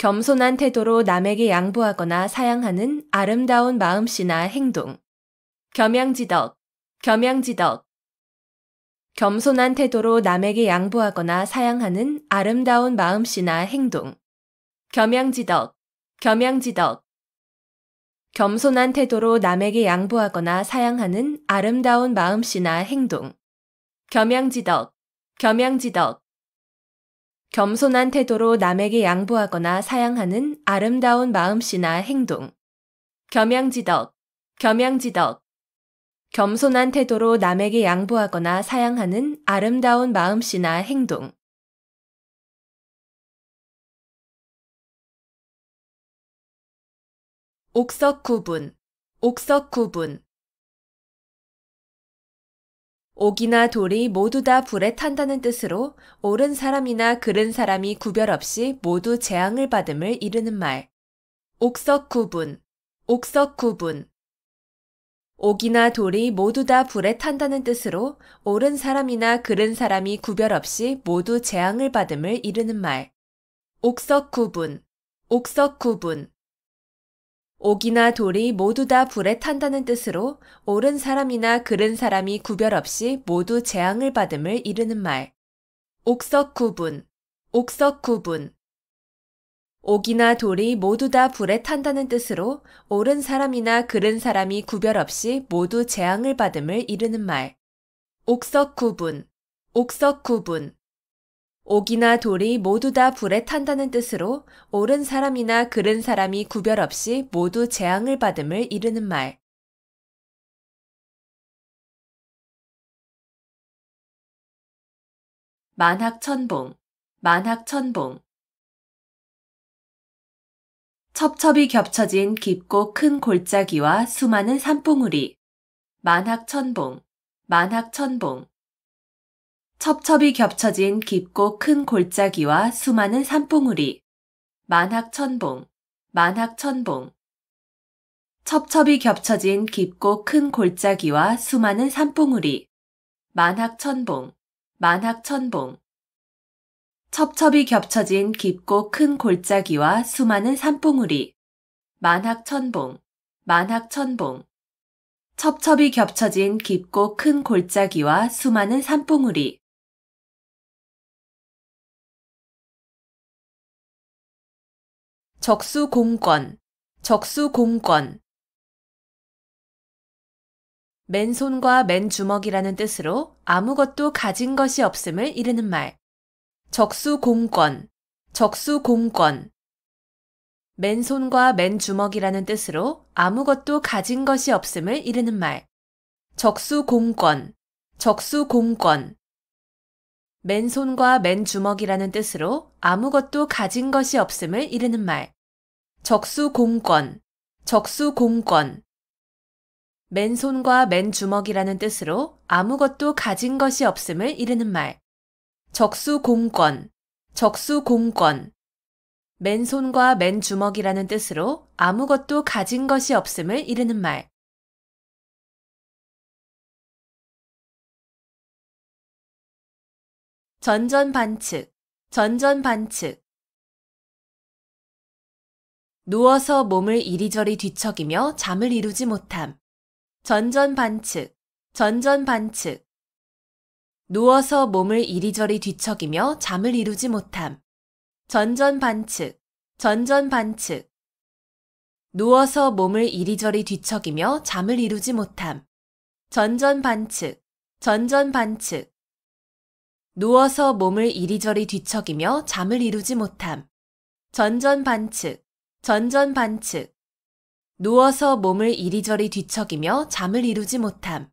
겸손한 태도로 남에게 양보하거나 사양하는 아름다운 마음씨나 행동. 겸양지덕, 겸양지덕. 겸손한 태도로 남에게 양보하거나 사양하는 아름다운 마음씨나 행동. 겸양지덕, 겸양지덕. 겸손한 태도로 남에게 양보하거나 사양하는 아름다운 마음씨나 행동. 겸양지덕, 겸양지덕. 겸손한 태도로 남에게 양보하거나 사양하는 아름다운 마음씨나 행동. 겸양지덕, 겸양지덕. 겸손한 태도로 남에게 양보하거나 사양하는 아름다운 마음씨나 행동. 옥석구분, 옥석구분. 옥이나 돌이 모두 다 불에 탄다는 뜻으로 옳은 사람이나 그른 사람이 구별 없이 모두 재앙을 받음을 이르는 말. 옥석구분, 옥석구분. 옥이나 돌이 모두 다 불에 탄다는 뜻으로 옳은 사람이나 그른 사람이 구별 없이 모두 재앙을 받음을 이르는 말. 옥석구분, 옥석구분. 옥이나 돌이 모두 다 불에 탄다는 뜻으로 옳은 사람이나 그른 사람이 구별 없이 모두 재앙을 받음을 이르는 말. 옥석구분, 옥석구분. 옥이나 돌이 모두 다 불에 탄다는 뜻으로 옳은 사람이나 그른 사람이 구별 없이 모두 재앙을 받음을 이르는 말. 옥석구분, 옥석구분. 옥이나 돌이 모두 다 불에 탄다는 뜻으로 옳은 사람이나 그른 사람이 구별 없이 모두 재앙을 받음을 이르는 말. 만학천봉, 만학천봉. 첩첩이 겹쳐진 깊고 큰 골짜기와 수많은 산봉우리. 만학천봉, 만학천봉. 첩첩이 겹쳐진 깊고 큰 골짜기와 수많은 산봉우리. 만학천봉, 만학천봉. 첩첩이 겹쳐진 깊고 큰 골짜기와 수많은 산봉우리. 만학천봉, 만학천봉. 첩첩이 겹쳐진 깊고 큰 골짜기와 수많은 산봉우리. 만학천봉, 만학천봉. 첩첩이 겹쳐진 깊고 큰 골짜기와 수많은 산봉우리. 적수공권, 적수공권. 맨손과 맨주먹이라는 뜻으로 아무것도 가진 것이 없음을 이르는 말. 적수공권, 적수공권. 맨손과 맨주먹이라는 뜻으로 아무것도 가진 것이 없음을 이르는 말. 적수공권, 적수공권. 맨손과 맨주먹이라는 뜻으로 아무것도 가진 것이 없음을 이르는 말. 적수공권, 적수공권. 맨손과 맨주먹이라는 뜻으로 아무것도 가진 것이 없음을 이르는 말. 적수공권, 적수공권. 맨손과 맨주먹이라는 뜻으로 아무것도 가진 것이 없음을 이르는 말. 전전반측, 전전반측. 누워서 몸을 이리저리 뒤척이며 잠을 이루지 못함. 전전반측, 전전반측. 누워서 몸을 이리저리 뒤척이며 잠을 이루지 못함. 전전반측, 전전반측. 누워서 몸을 이리저리 뒤척이며 잠을 이루지 못함. 전전반측, 전전반측. 누워서 몸을 이리저리 뒤척이며 잠을 이루지 못함. 전전반측, 전전반측. 누워서 몸을 이리저리 뒤척이며 잠을 이루지 못함.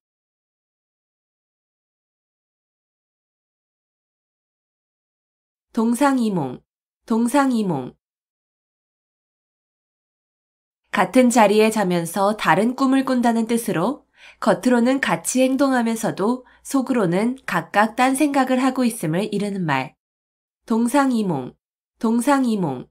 동상이몽, 동상이몽. 같은 자리에 자면서 다른 꿈을 꾼다는 뜻으로 겉으로는 같이 행동하면서도 속으로는 각각 딴 생각을 하고 있음을 이르는 말. 동상이몽, 동상이몽.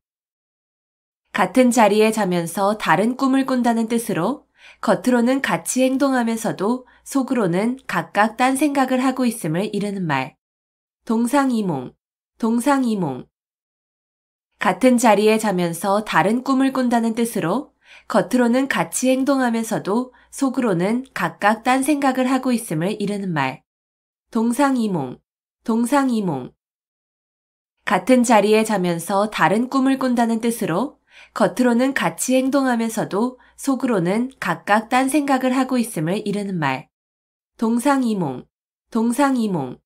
같은 자리에 자면서 다른 꿈을 꾼다는 뜻으로 겉으로는 같이 행동하면서도 속으로는 각각 딴 생각을 하고 있음을 이르는 말. 동상이몽, 동상이몽. 같은 자리에 자면서 다른 꿈을 꾼다는 뜻으로 겉으로는 같이 행동하면서도 속으로는 각각 딴 생각을 하고 있음을 이르는 말. 동상이몽, 동상이몽. 같은 자리에 자면서 다른 꿈을 꾼다는 뜻으로 겉으로는 같이 행동하면서도 속으로는 각각 딴 생각을 하고 있음을 이르는 말. 동상이몽, 동상이몽.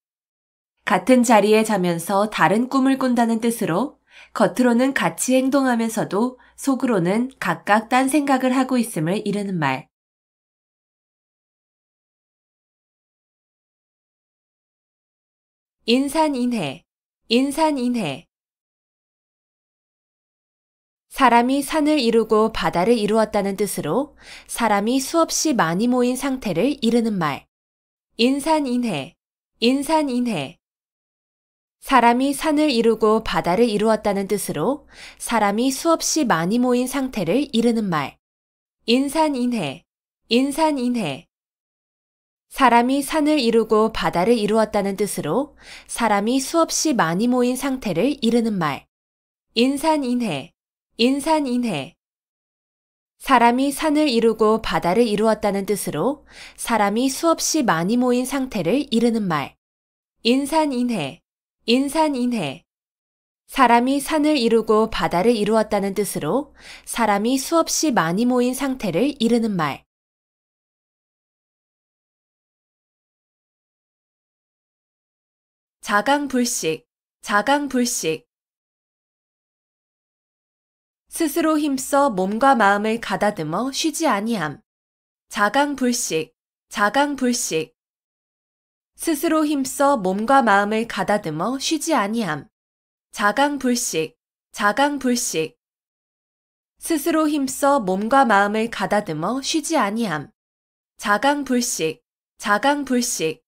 같은 자리에 자면서 다른 꿈을 꾼다는 뜻으로 겉으로는 같이 행동하면서도 속으로는 각각 딴 생각을 하고 있음을 이르는 말. 인산인해, 인산인해. 사람이 산을 이루고 바다를 이루었다는 뜻으로 사람이 수없이 많이 모인 상태를 이르는 말. 인산인해, 인산인해. 사람이 산을 이루고 바다를 이루었다는 뜻으로 사람이 수없이 많이 모인 상태를 이르는 말. 인산인해, 인산인해. 사람이 산을 이루고 바다를 이루었다는 뜻으로 사람이 수없이 많이 모인 상태를 이르는 말. 인산인해, 인산인해. 사람이 산을 이루고 바다를 이루었다는 뜻으로 사람이 수없이 많이 모인 상태를 이르는 말. 인산인해, 인산인해. 사람이 산을 이루고 바다를 이루었다는 뜻으로 사람이 수없이 많이 모인 상태를 이르는 말. 자강불식, 자강불식. 스스로 힘써 몸과 마음을 가다듬어 쉬지 아니함. 자강불식, 자강불식. 스스로 힘써 몸과 마음을 가다듬어 쉬지 아니함. 자강불식, 자강불식. 스스로 힘써 몸과 마음을 가다듬어 쉬지 아니함. 자강불식, 자강불식.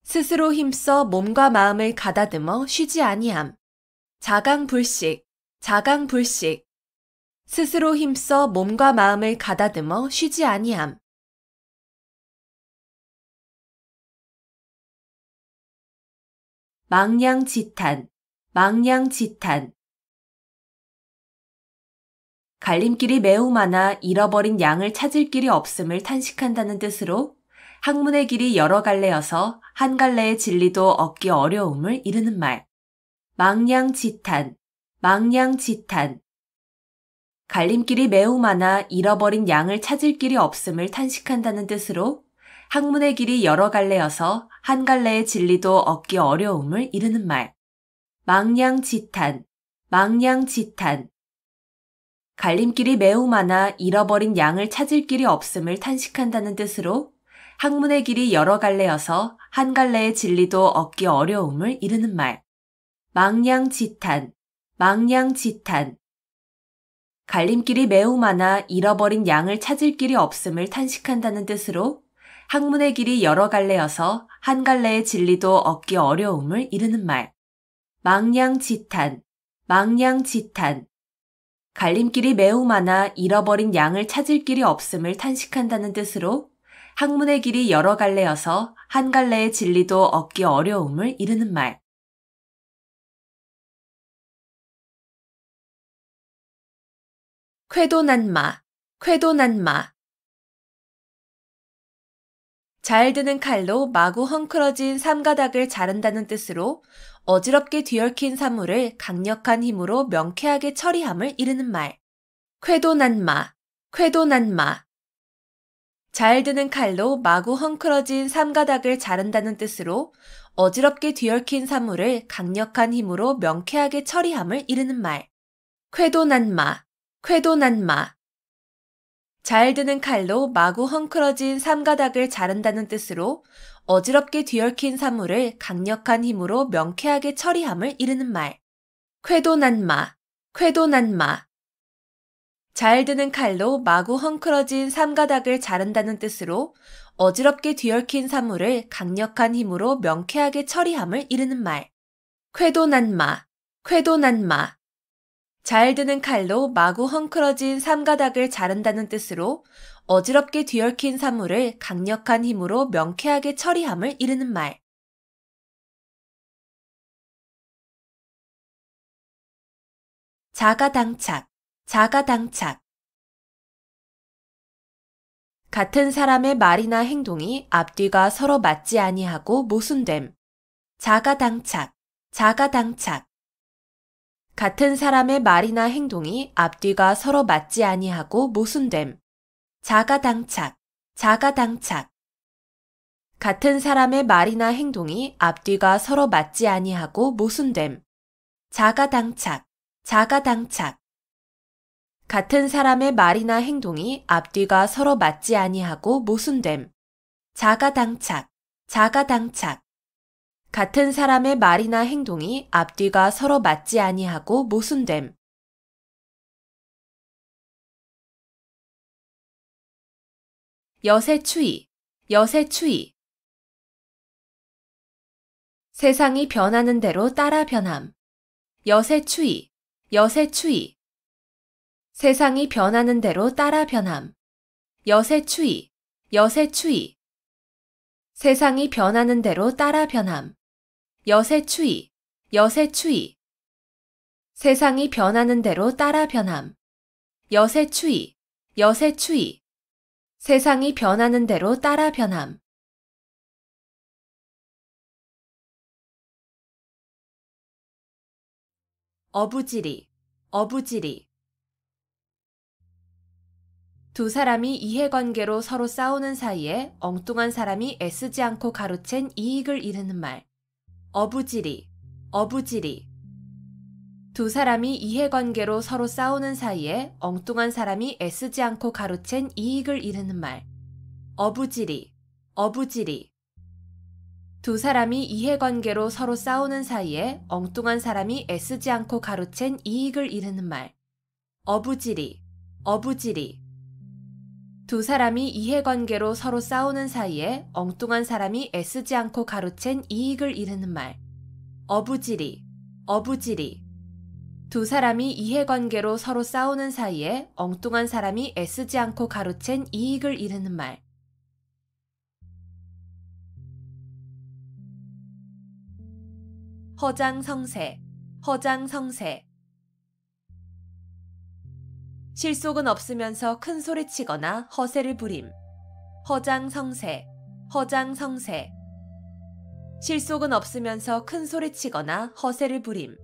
스스로 힘써 몸과 마음을 가다듬어 쉬지 아니함. 자강불식, 자강불식. 스스로 힘써 몸과 마음을 가다듬어 쉬지 아니함. 망냥지탄, 망냥지탄. 갈림길이 매우 많아 잃어버린 양을 찾을 길이 없음을 탄식한다는 뜻으로 학문의 길이 여러 갈래여서 한 갈래의 진리도 얻기 어려움을 이르는 말. 망냥지탄, 망냥지탄. 갈림길이 매우 많아 잃어버린 양을 찾을 길이 없음을 탄식한다는 뜻으로 학문의 길이 여러 갈래여서 한 갈래의 진리도 얻기 어려움을 이르는 말. 망냥지탄, 망냥지탄. 갈림길이 매우 많아 잃어버린 양을 찾을 길이 없음을 탄식한다는 뜻으로 학문의 길이 여러 갈래여서 한 갈래의 진리도 얻기 어려움을 이르는 말. 망냥지탄, 망냥지탄. 갈림길이 매우 많아 잃어버린 양을 찾을 길이 없음을 탄식한다는 뜻으로 학문의 길이 여러 갈래여서 한 갈래의 진리도 얻기 어려움을 이르는 말. 망냥지탄, 망냥지탄. 갈림길이 매우 많아 잃어버린 양을 찾을 길이 없음을 탄식한다는 뜻으로 학문의 길이 여러 갈래여서 한 갈래의 진리도 얻기 어려움을 이르는 말. 쾌도난마, 쾌도난마. 잘 드는 칼로 마구 헝클어진 삼가닥을 자른다는 뜻으로 어지럽게 뒤얽힌 사물을 강력한 힘으로 명쾌하게 처리함을 이르는 말. 쾌도난마, 쾌도난마. 잘 드는 칼로 마구 헝클어진 삼가닥을 자른다는 뜻으로 어지럽게 뒤얽힌 사물을 강력한 힘으로 명쾌하게 처리함을 이르는 말. 쾌도난마, 쾌도난마. 잘 드는 칼로 마구 헝클어진 삼가닥을 자른다는 뜻으로 어지럽게 뒤얽힌 사물을 강력한 힘으로 명쾌하게 처리함을 이르는 말. 쾌도난마, 쾌도난마. 잘 드는 칼로 마구 헝클어진 삼가닥을 자른다는 뜻으로 어지럽게 뒤얽힌 사물을 강력한 힘으로 명쾌하게 처리함을 이르는 말. 쾌도난마, 쾌도난마. 잘 드는 칼로 마구 헝클어진 삼가닥을 자른다는 뜻으로 어지럽게 뒤얽힌 사물을 강력한 힘으로 명쾌하게 처리함을 이르는 말. 자가당착, 자가당착. 같은 사람의 말이나 행동이 앞뒤가 서로 맞지 아니하고 모순됨. 자가당착, 자가당착. 같은 사람의 말이나 행동이 앞뒤가 서로 맞지 아니하고 모순됨. 자가당착, 자가당착. 같은 사람의 말이나 행동이 앞뒤가 서로 맞지 아니하고 모순됨. 자가당착, 자가당착. 같은 사람의 말이나 행동이 앞뒤가 서로 맞지 아니하고 모순됨. 자가당착, 자가당착. 같은 사람의 말이나 행동이 앞뒤가 서로 맞지 아니하고 모순됨. 여세추이, 여세추이. 세상이 변하는 대로 따라 변함. 여세추이, 여세추이. 세상이 변하는 대로 따라 변함. 여세추이, 여세추이. 세상이 변하는 대로 따라 변함. 여세추이, 여세추이. 세상이 변하는 대로 따라 변함. 여세추이, 여세추이. 세상이 변하는 대로 따라 변함. 어부지리, 어부지리. 두 사람이 이해관계로 서로 싸우는 사이에 엉뚱한 사람이 애쓰지 않고 가로챈 이익을 이르는 말. 어부지리, 어부지리. 두 사람이 이해관계로 서로 싸우는 사이에 엉뚱한 사람이 애쓰지 않고 가로챈 이익을 이르는 말. 어부지리, 어부지리. 두 사람이 이해관계로 서로 싸우는 사이에 엉뚱한 사람이 애쓰지 않고 가로챈 이익을 이르는 말. 어부지리, 어부지리. 두 사람이 이해관계로 서로 싸우는 사이에 엉뚱한 사람이 애쓰지 않고 가로챈 이익을 이르는 말. 어부지리, 어부지리. 두 사람이 이해관계로 서로 싸우는 사이에 엉뚱한 사람이 애쓰지 않고 가로챈 이익을 이르는 말. 허장성세, 허장성세. 실속은 없으면서 큰 소리치거나 허세를 부림. 허장성세, 허장성세. 실속은 없으면서 큰 소리치거나 허세를 부림.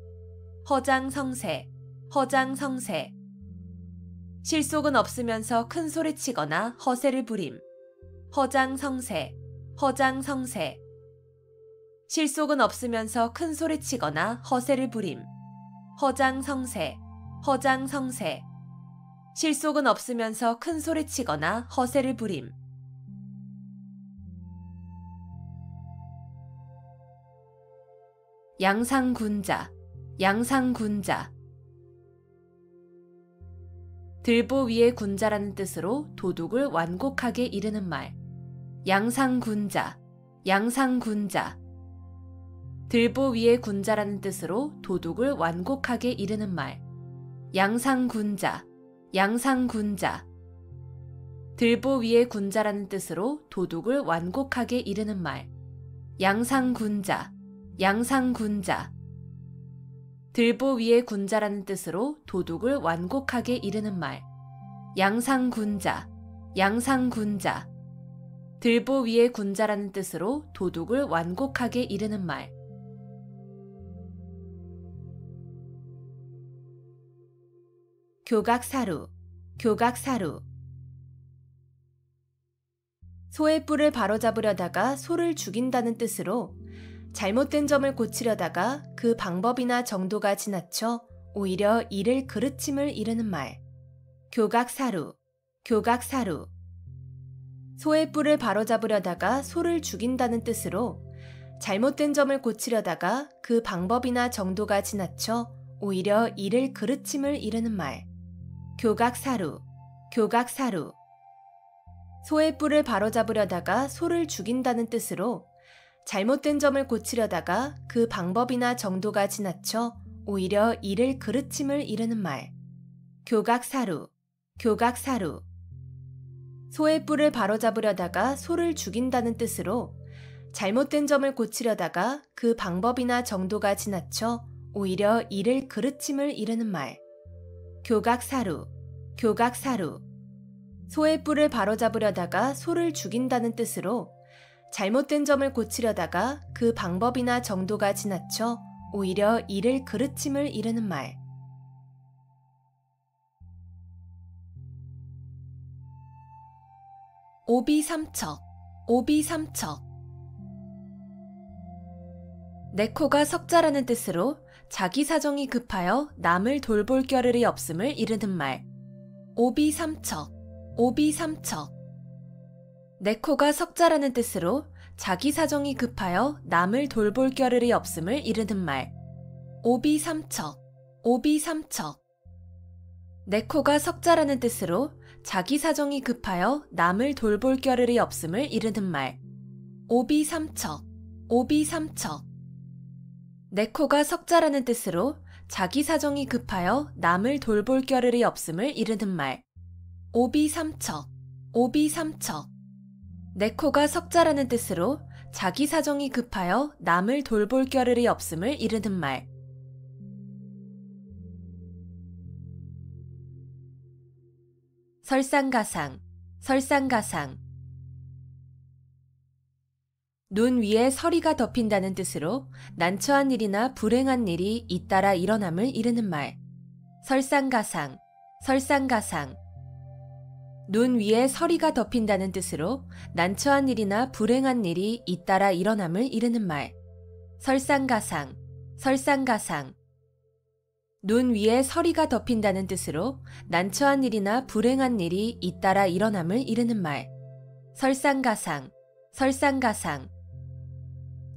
허장성세, 허장성세. 실속은 없으면서 큰 소리치거나 허세를 부림. 허장성세, 허장성세. 실속은 없으면서 큰 소리치거나 허세를 부림. 허장성세, 허장성세. 실속은 없으면서 큰 소리치거나 허세를 부림. 양상군자, 양상군자. 들보 위에 군자라는 뜻으로 도둑을 완곡하게 이르는 말. 양상군자, 양상군자. 들보 위에 군자라는 뜻으로 도둑을 완곡하게 이르는 말. 양상군자, 양상군자. 들보 위에 군자라는 뜻으로 도둑을 완곡하게 이르는 말. 양상군자, 양상군자. 들보 위에 군자라는 뜻으로 도둑을 완곡하게 이르는 말. 양상군자, 양상군자. 들보 위에 군자라는 뜻으로 도둑을 완곡하게 이르는 말. 교각사루, 교각사루. 소의 뿔을 바로잡으려다가 소를 죽인다는 뜻으로 잘못된 점을 고치려다가 그 방법이나 정도가 지나쳐 오히려 이를 그르침을 이르는 말. 교각사루, 교각사루. 소의 뿔을 바로잡으려다가 소를 죽인다는 뜻으로 잘못된 점을 고치려다가 그 방법이나 정도가 지나쳐 오히려 이를 그르침을 이르는 말. 교각사루, 교각사루. 소의 뿔을 바로잡으려다가 소를 죽인다는 뜻으로 잘못된 점을 고치려다가 그 방법이나 정도가 지나쳐 오히려 이를 그르침을 이르는 말. 교각사루, 교각사루. 소의 뿔을 바로잡으려다가 소를 죽인다는 뜻으로 잘못된 점을 고치려다가 그 방법이나 정도가 지나쳐 오히려 이를 그르침을 이르는 말. 교각사루, 교각사루. 소의 뿔을 바로잡으려다가 소를 죽인다는 뜻으로 잘못된 점을 고치려다가 그 방법이나 정도가 지나쳐 오히려 이를 그르침을 이르는 말. 오비삼척, 오비삼척. 내 코가 석자라는 뜻으로 자기 사정이 급하여 남을 돌볼 겨를이 없음을 이르는 말. 오비삼척, 오비삼척. 내 코가 석자라는 뜻으로 자기 사정이 급하여 남을 돌볼 겨를이 없음을 이르는 말. 오비삼척, 오비삼척. 내 코가 석자라는 뜻으로 자기 사정이 급하여 남을 돌볼 겨를이 없음을 이르는 말. 오비삼척, 오비삼척. 내 코가 석자라는 뜻으로 자기 사정이 급하여 남을 돌볼 겨를이 없음을 이르는 말. 오비삼척, 오비삼척. 내 코가 석자라는 뜻으로 자기 사정이 급하여 남을 돌볼 겨를이 없음을 이르는 말. 설상가상, 설상가상. 눈 위에 서리가 덮인다는 뜻으로 난처한 일이나 불행한 일이 잇따라 일어남을 이르는 말. 설상가상, 설상가상. 눈 위에 서리가 덮인다는 뜻으로 난처한 일이나 불행한 일이 잇따라 일어남을 이르는 말. 설상가상, 설상가상. 눈 위에 서리가 덮인다는 뜻으로 난처한 일이나 불행한 일이 잇따라 일어남을 이르는 말. 설상가상, 설상가상.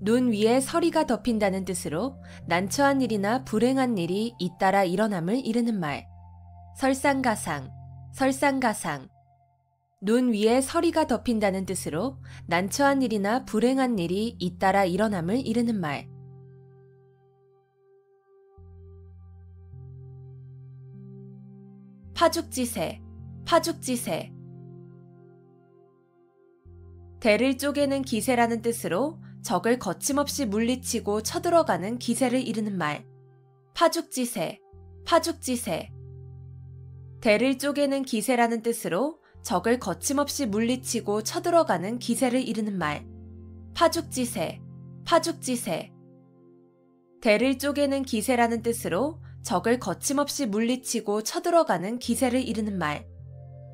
눈 위에 서리가 덮인다는 뜻으로 난처한 일이나 불행한 일이 잇따라 일어남을 이르는 말. 설상가상, 설상가상. 눈 위에 서리가 덮인다는 뜻으로 난처한 일이나 불행한 일이 잇따라 일어남을 이르는 말. 파죽지세, 파죽지세. 대를 쪼개는 기세라는 뜻으로 적을 거침없이 물리치고 쳐들어가는 기세를 이르는 말. 파죽지세, 파죽지세. 대를 쪼개는 기세라는 뜻으로 적을 거침없이 물리치고 쳐들어가는 기세를 이르는 말. 파죽지세, 파죽지세. 대를 쪼개는 기세라는 뜻으로 적을 거침없이 물리치고 쳐들어가는 기세를 이르는 말.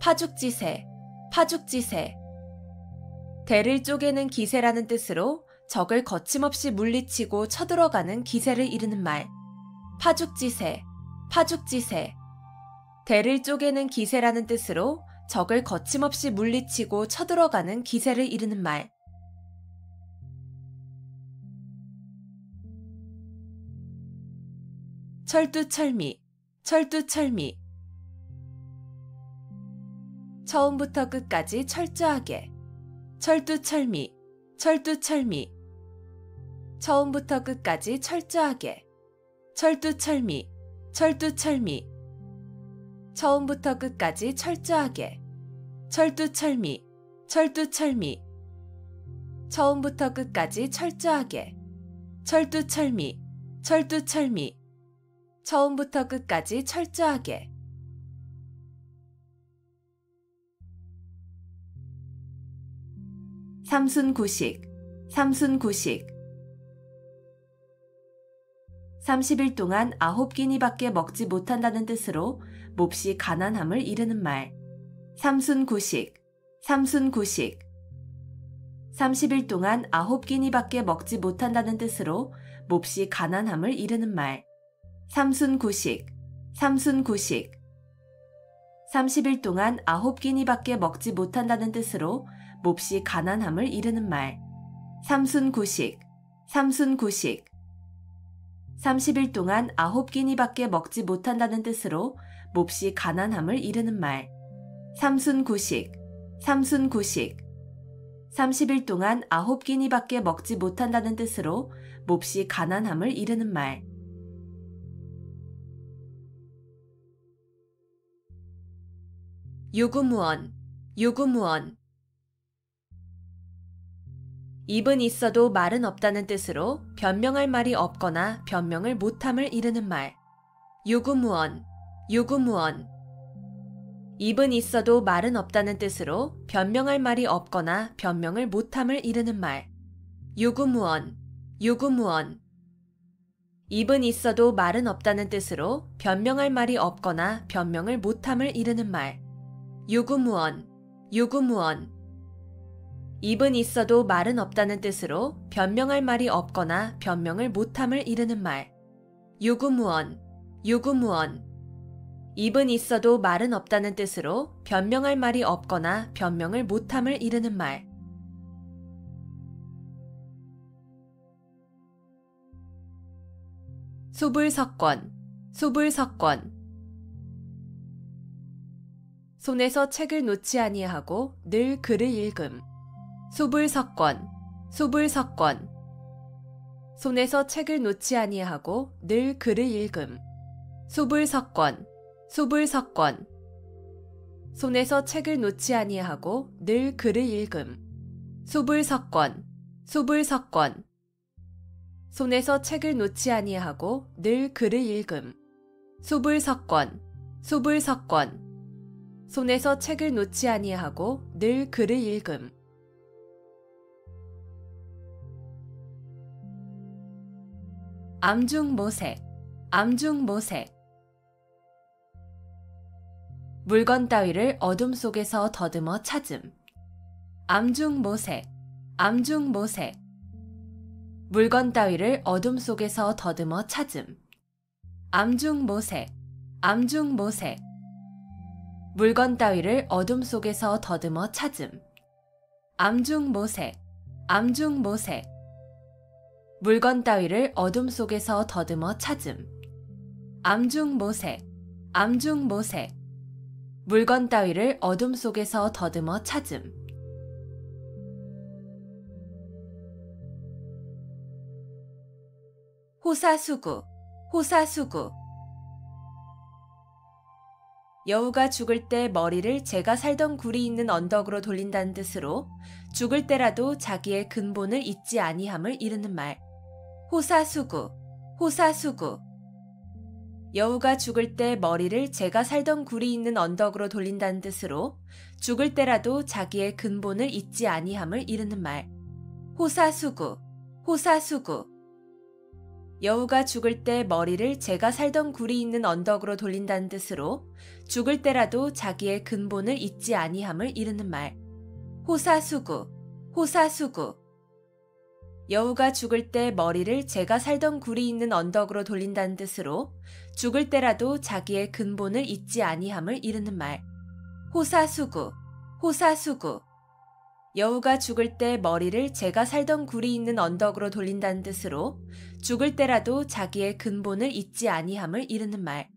파죽지세, 파죽지세. 대를 쪼개는 기세라는 뜻으로 적을 거침없이 물리치고 쳐들어가는 기세를 이르는 말. 파죽지세, 파죽지세. 대를 쪼개는 기세라는 뜻으로 적을 거침없이 물리치고 쳐들어가는 기세를 이르는 말. 철두철미, 철두철미. 처음부터 끝까지 철저하게. 철두철미, 철두철미. 처음부터 끝까지 철저하게. 철두철미, 철두철미. 처음부터 끝까지 철저하게. 철두철미, 철두철미. 처음부터 끝까지 철저하게. 철두철미, 철두철미. 처음부터 끝까지 철저하게. 삼순구식, 삼순구식. 30일 동안 9끼니밖에 먹지 못한다는 뜻으로 몹시 가난함을 이르는 말. 삼순구식, 삼순구식. 30일 동안 9끼니밖에 먹지 못한다는 뜻으로 몹시 가난함을 이르는 말. 삼순구식, 삼순구식 30일 동안 9끼니밖에 먹지 못한다는 뜻으로 몹시 가난함을 이르는 말. 삼순구식 30일 동안 9끼니밖에 먹지 못한다는 뜻으로 몹시 가난함을 이르는 말. 삼순구식 30일 동안 9끼니밖에 먹지 못한다는 뜻으로 몹시 가난함을 이르는 말. 유구무원 입은 있어도 말은 없다는 뜻으로 변명할 말이 없거나 변명을 못함을 이르는 말. 유구무원 입은 있어도 말은 없다는 뜻으로 변명할 말이 없거나 변명을 못함을 이르는 말. 유구무원 입은 있어도 말은 없다는 뜻으로 변명할 말이 없거나 변명을 못함을 이르는 말. 유구무원 입은 있어도 말은 없다는 뜻으로 변명할 말이 없거나 변명을 못함을 이르는 말. 유구무원 입은 있어도 말은 없다는 뜻으로 변명할 말이 없거나 변명을 못함을 이르는 말. 소불석권 손에서 책을 놓지 아니하고 늘 글을 읽음. 소불석권 손에서 책을 놓지 아니하고 늘 글을 읽음. 소불석권 손에서 책을 놓지 아니하고 늘 글을 읽음. 소불석권 손에서 책을 놓지 아니하고 늘 글을 읽음. 소불석권 손에서 책을 놓지 아니하고 늘 글을 읽음. 암중모색 물건 따위를 어둠 속에서 더듬어 찾음. 암중모색 물건 따위를 어둠 속에서 더듬어 찾음. 암중모색 물건 따위를 어둠 속에서 더듬어 찾음. 암중모색 물건 따위를 어둠 속에서 더듬어 찾음. 암중모색 물건 따위를 어둠 속에서 더듬어 찾음. 호사수구 여우가 죽을 때 머리를 제가 살던 굴이 있는 언덕으로 돌린다는 뜻으로 죽을 때라도 자기의 근본을 잊지 아니함을 이르는 말. 호사수구 여우가 죽을 때 머리를 제가 살던 굴이 있는 언덕으로 돌린다는 뜻으로 죽을 때라도 자기의 근본을 잊지 아니함을 이르는 말. 호사수구 여우가 죽을 때 머리를 제가 살던 굴이 있는 언덕으로 돌린다는 뜻으로 죽을 때라도 자기의 근본을 잊지 아니함을 이르는 말. 호사수구 여우가 죽을 때 머리를 제가 살던 굴이 있는 언덕으로 돌린다는 뜻으로 죽을 때라도 자기의 근본을 잊지 아니함을 이르는 말. 호사수구 여우가 죽을 때 머리를 제가 살던 굴이 있는 언덕으로 돌린다는 뜻으로 죽을 때라도 자기의 근본을 잊지 아니함을 이르는 말.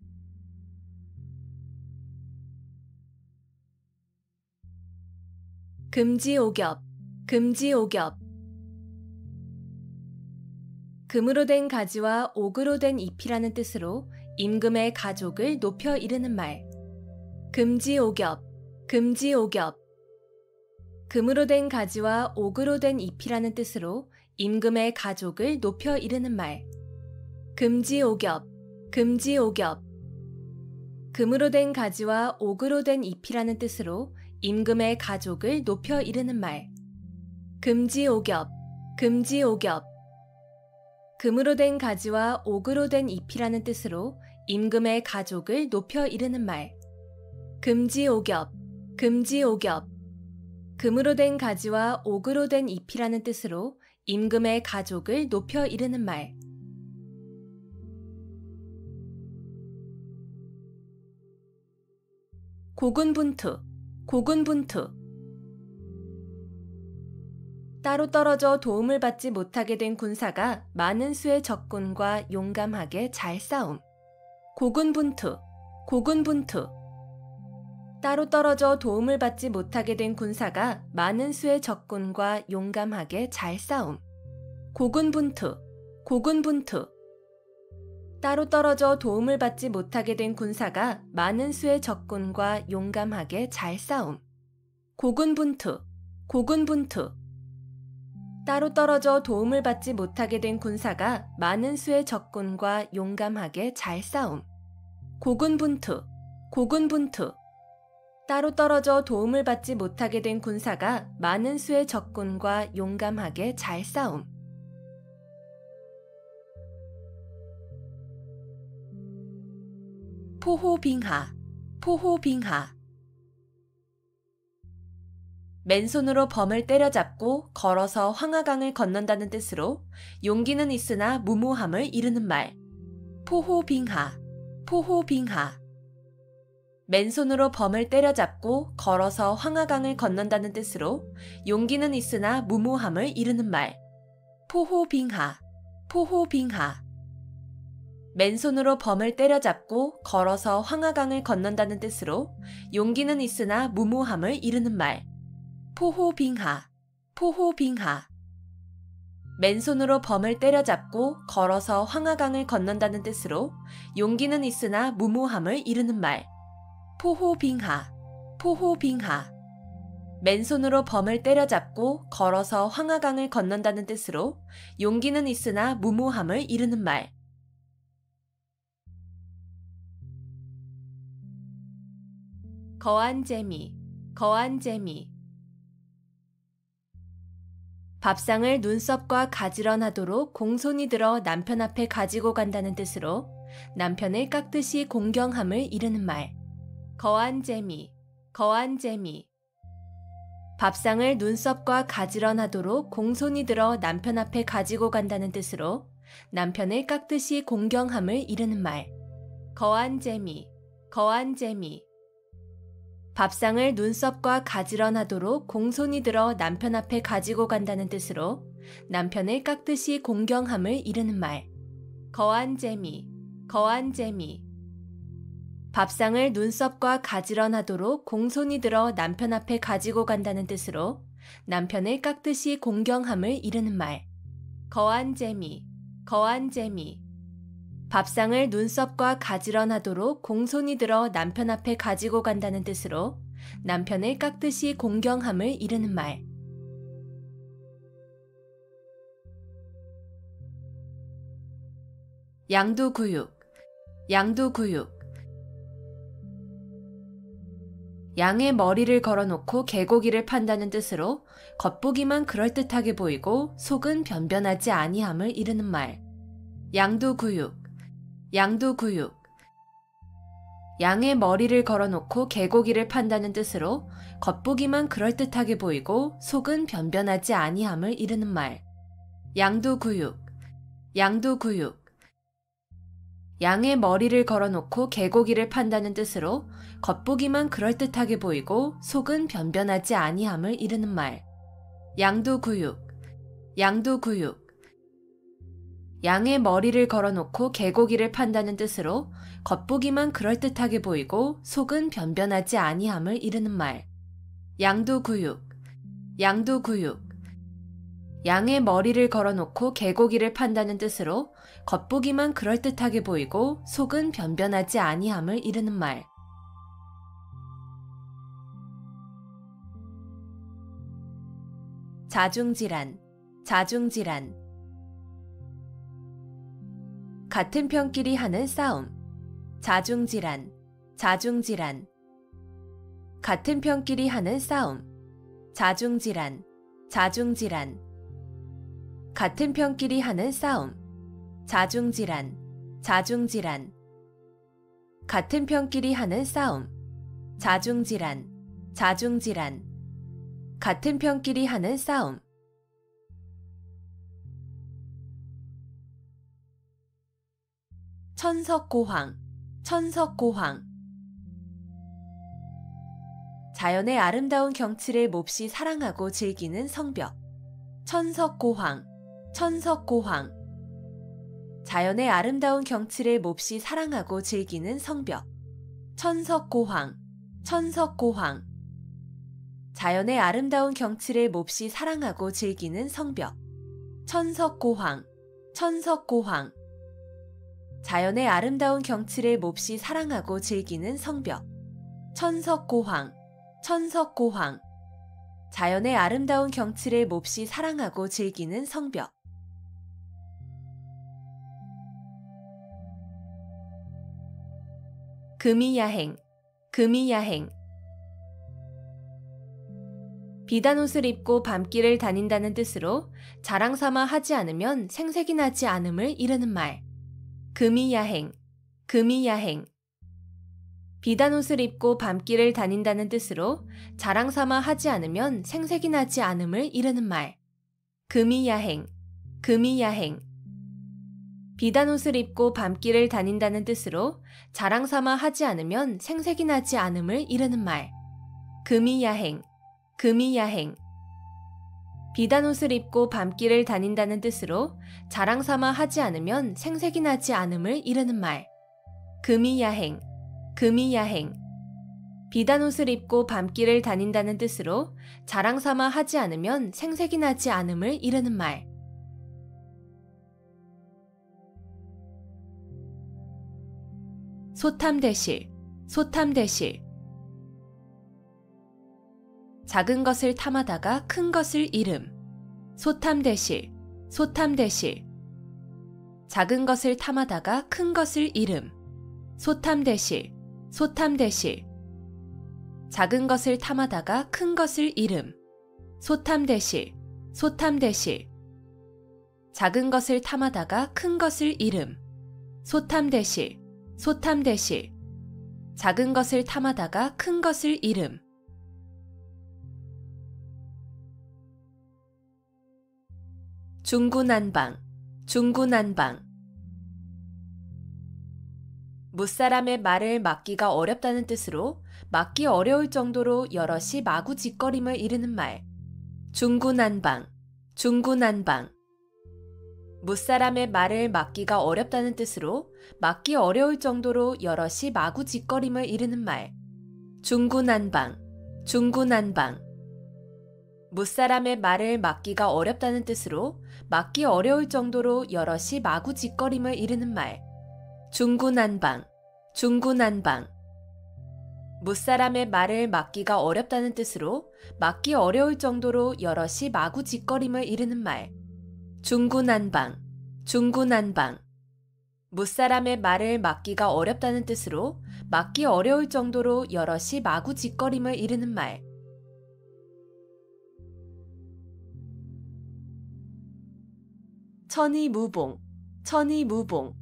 금지오겹 금으로 된 가지와 옥으로 된 잎이라는 뜻으로 임금의 가족을 높여 이르는 말. 금지오겹 금으로 된 가지와 옥으로 된 잎이라는 뜻으로 임금의 가족을 높여 이르는 말. 금지오겹 금으로 된 가지와 옥으로 된 잎이라는 뜻으로 임금의 가족을 높여 이르는 말. 금지오겹 금으로 된 가지와 옥으로 된 잎이라는 뜻으로 임금의 가족을 높여 이르는 말. 금지오겹 금으로 된 가지와 옥으로 된 잎이라는 뜻으로 임금의 가족을 높여 이르는 말. 고군분투, 고군분투. 따로 떨어져 도움을 받지 못하게 된 군사가 많은 수의 적군과 용감하게 잘 싸움. 고군분투, 고군분투. 따로 떨어져 도움을 받지 못하게 된 군사가 많은 수의 적군과 용감하게 잘 싸움. 고군분투, 고군분투. 따로 떨어져 도움을 받지 못하게 된 군사가 많은 수의 적군과 용감하게 잘 싸움. 고군분투, 고군분투. 따로 떨어져 도움을 받지 못하게 된 군사가 많은 수의 적군과 용감하게 잘 싸움. 고군분투, 고군분투. 따로 떨어져 도움을 받지 못하게 된 군사가 많은 수의 적군과 용감하게 잘 싸움. 포호빙하, 포호빙하. 맨손으로 범을 때려잡고 걸어서 황하강을 건넌다는 뜻으로 용기는 있으나 무모함을 이르는 말. 포호빙하, 포호빙하. 맨손으로 범을 때려잡고 걸어서 황하강을 건넌다는 뜻으로 용기는 있으나 무모함을 이르는 말. 포호빙하, 포호빙하. 맨손으로 범을 때려잡고 걸어서 황하강을 건넌다는 뜻으로 용기는 있으나 무모함을 이르는 말. 포호빙하, 포호빙하. 맨손으로 범을 때려잡고 걸어서 황하강을 건넌다는 뜻으로 용기는 있으나 무모함을 이르는 말. 포호빙하, 포호빙하. 맨손으로 범을 때려잡고 걸어서 황하강을 건넌다는 뜻으로 용기는 있으나 무모함을 이르는 말. 거한 재미, 거한 재미. 밥상을 눈썹과 가지런하도록 공손히 들어 남편 앞에 가지고 간다는 뜻으로 남편을 깎듯이 공경함을 이르는 말. 거한 재미, 거한 재미. 밥상을 눈썹과 가지런하도록 공손히 들어 남편 앞에 가지고 간다는 뜻으로 남편을 깎듯이 공경함을 이르는 말. 거한 재미, 거한 재미. 밥상을 눈썹과 가지런하도록 공손히 들어 남편 앞에 가지고 간다는 뜻으로 남편을 깎듯이 공경함을 이르는 말. 거한 재미, 거한 재미. 밥상을 눈썹과 가지런하도록 공손히 들어 남편 앞에 가지고 간다는 뜻으로 남편을 깎듯이 공경함을 이르는 말. 거한 재미, 거한 재미. 밥상을 눈썹과 가지런하도록 공손히 들어 남편 앞에 가지고 간다는 뜻으로 남편을 깎듯이 공경함을 이르는 말. 양두구육, 양두구육. 양의 머리를 걸어놓고 개고기를 판다는 뜻으로 겉보기만 그럴듯하게 보이고 속은 변변하지 아니함을 이르는 말. 양두구육, 양두구육. 양의 머리를 걸어놓고 개고기를 판다는 뜻으로 겉보기만 그럴듯하게 보이고 속은 변변하지 아니함을 이르는 말. 양두구육, 양두구육. 양의 머리를 걸어놓고 개고기를 판다는 뜻으로 겉보기만 그럴듯하게 보이고 속은 변변하지 아니함을 이르는 말. 양두구육, 양두구육. 양의 머리를 걸어놓고 개고기를 판다는 뜻으로 겉보기만 그럴듯하게 보이고 속은 변변하지 아니함을 이르는 말. 양두구육, 양두구육. 양의 머리를 걸어놓고 개고기를 판다는 뜻으로 겉보기만 그럴듯하게 보이고 속은 변변하지 아니함을 이르는 말. 자중질환, 자중질환. 같은 편끼리 하는 싸움. 자중질환, 자중질환. 같은 편끼리 하는 싸움. 자중질환, 자중질환. 같은 편끼리 하는 싸움. 자중질환, 자중질환. 같은 편끼리 하는 싸움. 자중질환, 자중질환. 같은 편끼리 하는 싸움. 천석고황, 천석고황. 자연의 아름다운 경치를 몹시 사랑하고 즐기는 성벽. 천석고황, 천석고황. 자연의 아름다운 경치를 몹시 사랑하고 즐기는 성벽. 천석고황, 천석고황. 자연의 아름다운 경치를 몹시 사랑하고 즐기는 성벽. 천석고황, 천석고황. 자연의 아름다운 경치를 몹시 사랑하고 즐기는 성벽. 천석고황, 천석고황. 자연의 아름다운 경치를 몹시 사랑하고 즐기는 성벽. 금이야행, 금이야행. 비단옷을 입고 밤길을 다닌다는 뜻으로 자랑삼아 하지 않으면 생색이 나지 않음을 이르는 말. 금이야행, 금이야행. 비단옷을 입고 밤길을 다닌다는 뜻으로 자랑삼아 하지 않으면 생색이 나지 않음을 이르는 말. 금이야행, 금이야행. 비단옷을 입고 밤길을 다닌다는 뜻으로 자랑삼아 하지 않으면 생색이 나지 않음을 이르는 말. 금이야행, 금이야행. 비단옷을 입고 밤길을 다닌다는 뜻으로 자랑삼아 하지 않으면 생색이 나지 않음을 이르는 말. 금이야행, 금이야행. 비단옷을 입고 밤길을 다닌다는 뜻으로 자랑삼아 하지 않으면 생색이 나지 않음을 이르는 말. 소탐대실, 소탐대실. 작은 것을 탐하다가 큰 것을 잃음. 소탐대실, 소탐대실. 작은 것을 탐하다가 큰 것을 잃음. 소탐대실, 소탐대실. 작은 것을 탐하다가 큰 것을 잃음. 소탐대실, 소탐대실. 작은 것을 탐하다가 큰 것을 잃음. 소탐대실, 소탐대실. 작은 것을 탐하다가 큰 것을 잃음. 중구난방, 중구난방. 무사람의 말을 막기가 어렵다는 뜻으로 막기 어려울 정도로 여럿이 마구짓거림을 이르는 말. 중구난방, 중구난방. 무사람의 말을 막기가 어렵다는 뜻으로 막기 어려울 정도로 여럿이 마구짓거림을 이르는 말. 중구난방, 중구난방. 무사람의 말을 막기가 어렵다는 뜻으로 막기 어려울 정도로 여럿이 마구짓거림을 이르는 말. 중구난방, 중구난방. 무사람의 말을 막기가 어렵다는 뜻으로 막기 어려울 정도로 여럿이 마구짓거림을 이르는 말. 중구난방, 중구난방. 무사람의 말을 막기가 어렵다는 뜻으로 막기 어려울 정도로 여럿이 마구짓거림을 이르는 말. 천이무봉, 천이무봉.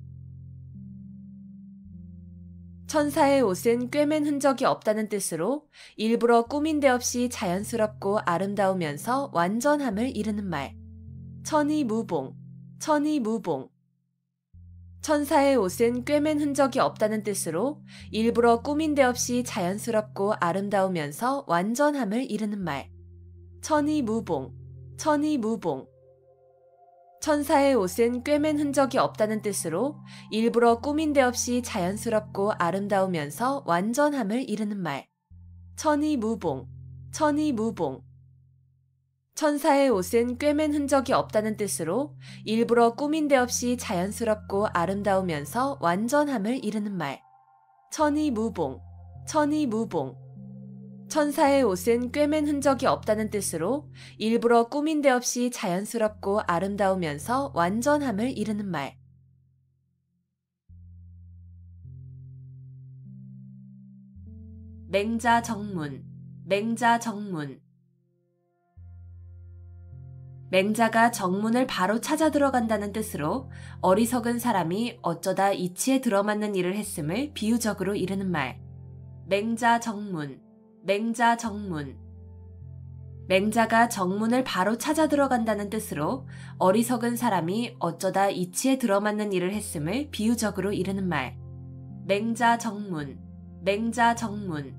천사의 옷은 꿰맨 흔적이 없다는 뜻으로 일부러 꾸민 데 없이 자연스럽고 아름다우면서 완전함을 이르는 말. 천이무봉, 천이무봉. 천사의 옷은 꿰맨 흔적이 없다는 뜻으로 일부러 꾸민 데 없이 자연스럽고 아름다우면서 완전함을 이르는 말. 천이무봉, 천이무봉. 천사의 옷은 꿰맨 흔적이 없다는 뜻으로 일부러 꾸민 데 없이 자연스럽고 아름다우면서 완전함을 이르는 말. 천이무봉, 천이무봉. 천사의 옷은 꿰맨 흔적이 없다는 뜻으로 일부러 꾸민 데 없이 자연스럽고 아름다우면서 완전함을 이르는 말. 천이무봉, 천이무봉. 천사의 옷은 꿰맨 흔적이 없다는 뜻으로 일부러 꾸민 데 없이 자연스럽고 아름다우면서 완전함을 이르는 말. 맹자정문, 맹자정문. 맹자가 정문을 바로 찾아 들어간다는 뜻으로 어리석은 사람이 어쩌다 이치에 들어맞는 일을 했음을 비유적으로 이르는 말. 맹자정문, 맹자정문. 맹자가 정문을 바로 찾아 들어간다는 뜻으로 어리석은 사람이 어쩌다 이치에 들어맞는 일을 했음을 비유적으로 이르는 말. 맹자정문, 맹자정문.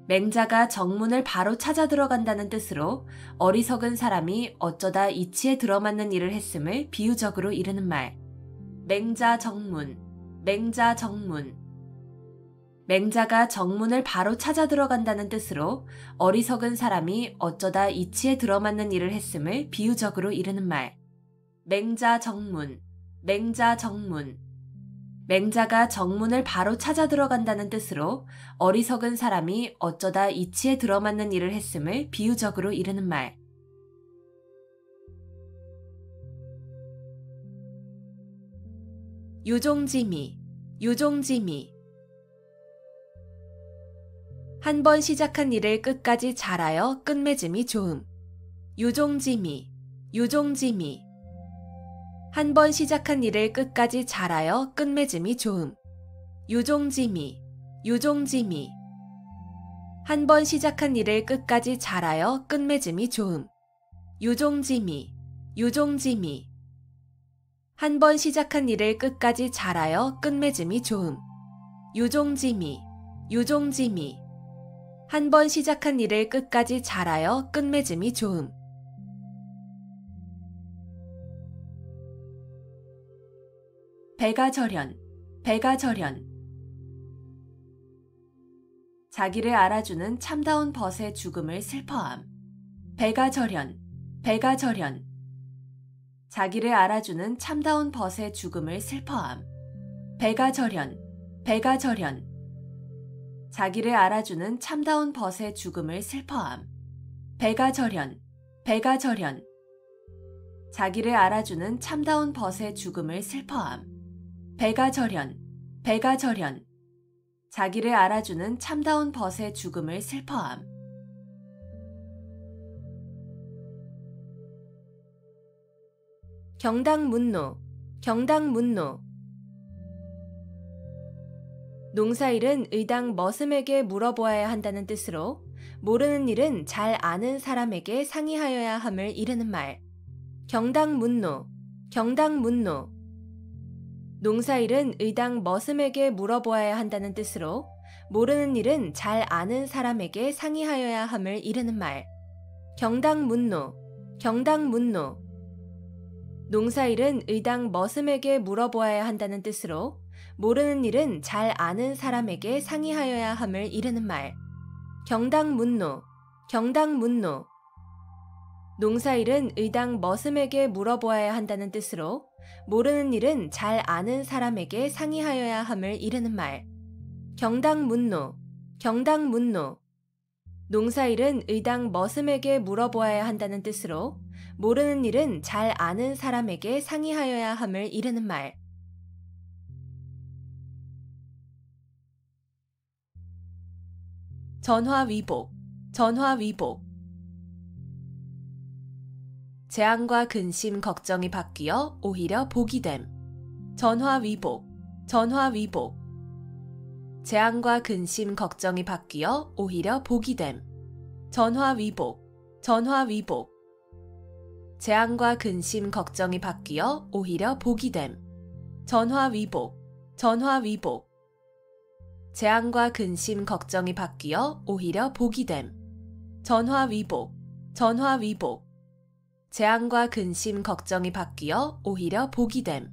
맹자가 정문을 바로 찾아 들어간다는 뜻으로 어리석은 사람이 어쩌다 이치에 들어맞는 일을 했음을 비유적으로 이르는 말. 맹자 정문, 맹자 정문. 맹자가 정문을 바로 찾아 들어간다는 뜻으로 어리석은 사람이 어쩌다 이치에 들어맞는 일을 했음을 비유적으로 이르는 말. 맹자 정문, 맹자 정문. 맹자가 정문을 바로 찾아 들어간다는 뜻으로 어리석은 사람이 어쩌다 이치에 들어맞는 일을 했음을 비유적으로 이르는 말. 유종지미, 유종지미. 한 번 시작한 일을 끝까지 잘하여 끝맺음이 좋음. 유종지미, 유종지미. 한 번 시작한 일을 끝까지 잘하여 끝맺음이 좋음. 유종지미, 유종지미. 한 번 시작한 일을 끝까지 잘하여 끝맺음이 좋음. 유종지미, 유종지미. 한 번 시작한 일을 끝까지 잘하여 끝맺음이 좋음. 유종지미, 유종지미. 한 번 시작한 일을 끝까지 잘하여 끝맺음이 좋음. 배가절연, 배가절연. 자기를 알아주는 참다운 벗의 죽음을 슬퍼함. 배가절연, 배가절연. 자기를 알아주는 참다운 벗의 죽음을 슬퍼함. 배가절연, 배가절연. 자기를 알아주는 참다운 벗의 죽음을 슬퍼함. 배가절연, 배가절연. 자기를 알아주는 참다운 벗의 죽음을 슬퍼함. 배가절연, 배가절연. 자기를 알아주는 참다운 벗의 죽음을 슬퍼함. 경당문노, 경당문노. 농사일은 의당 머슴에게 물어보아야 한다는 뜻으로 모르는 일은 잘 아는 사람에게 상의하여야 함을 이르는 말. 경당문노, 경당문노. 농사일은 의당 머슴에게 물어보아야 한다는 뜻으로 모르는 일은 잘 아는 사람에게 상의하여야 함을 이르는 말. 경당문노, 경당문노. 농사일은 의당 머슴에게 물어보아야 한다는 뜻으로 모르는 일은 잘 아는 사람에게 상의하여야 함을 이르는 말. 경당문노, 경당문노. 농사일은 의당 머슴에게 물어보아야 한다는 뜻으로 모르는 일은 잘 아는 사람에게 상의하여야 함을 이르는 말. 경당문노, 경당문노. 농사일은 의당 머슴에게 물어보아야 한다는 뜻으로 모르는 일은 잘 아는 사람에게 상의하여야 함을 이르는 말. 전화위복, 전화위복. 재앙과 근심, 걱정이 바뀌어 오히려 복이 됨. 전화위복, 전화위복. 재앙과 근심, 걱정이 바뀌어 오히려 복이 됨. 전화위복, 전화위복. 재앙과 근심, 걱정이 바뀌어 오히려 복이 됨. 전화위복, 전화위복. 재앙과 근심, 걱정이 바뀌어 오히려 복이 됨. 전화위복, 전화위복. 재앙과 근심, 걱정이 바뀌어 오히려 복이 됨.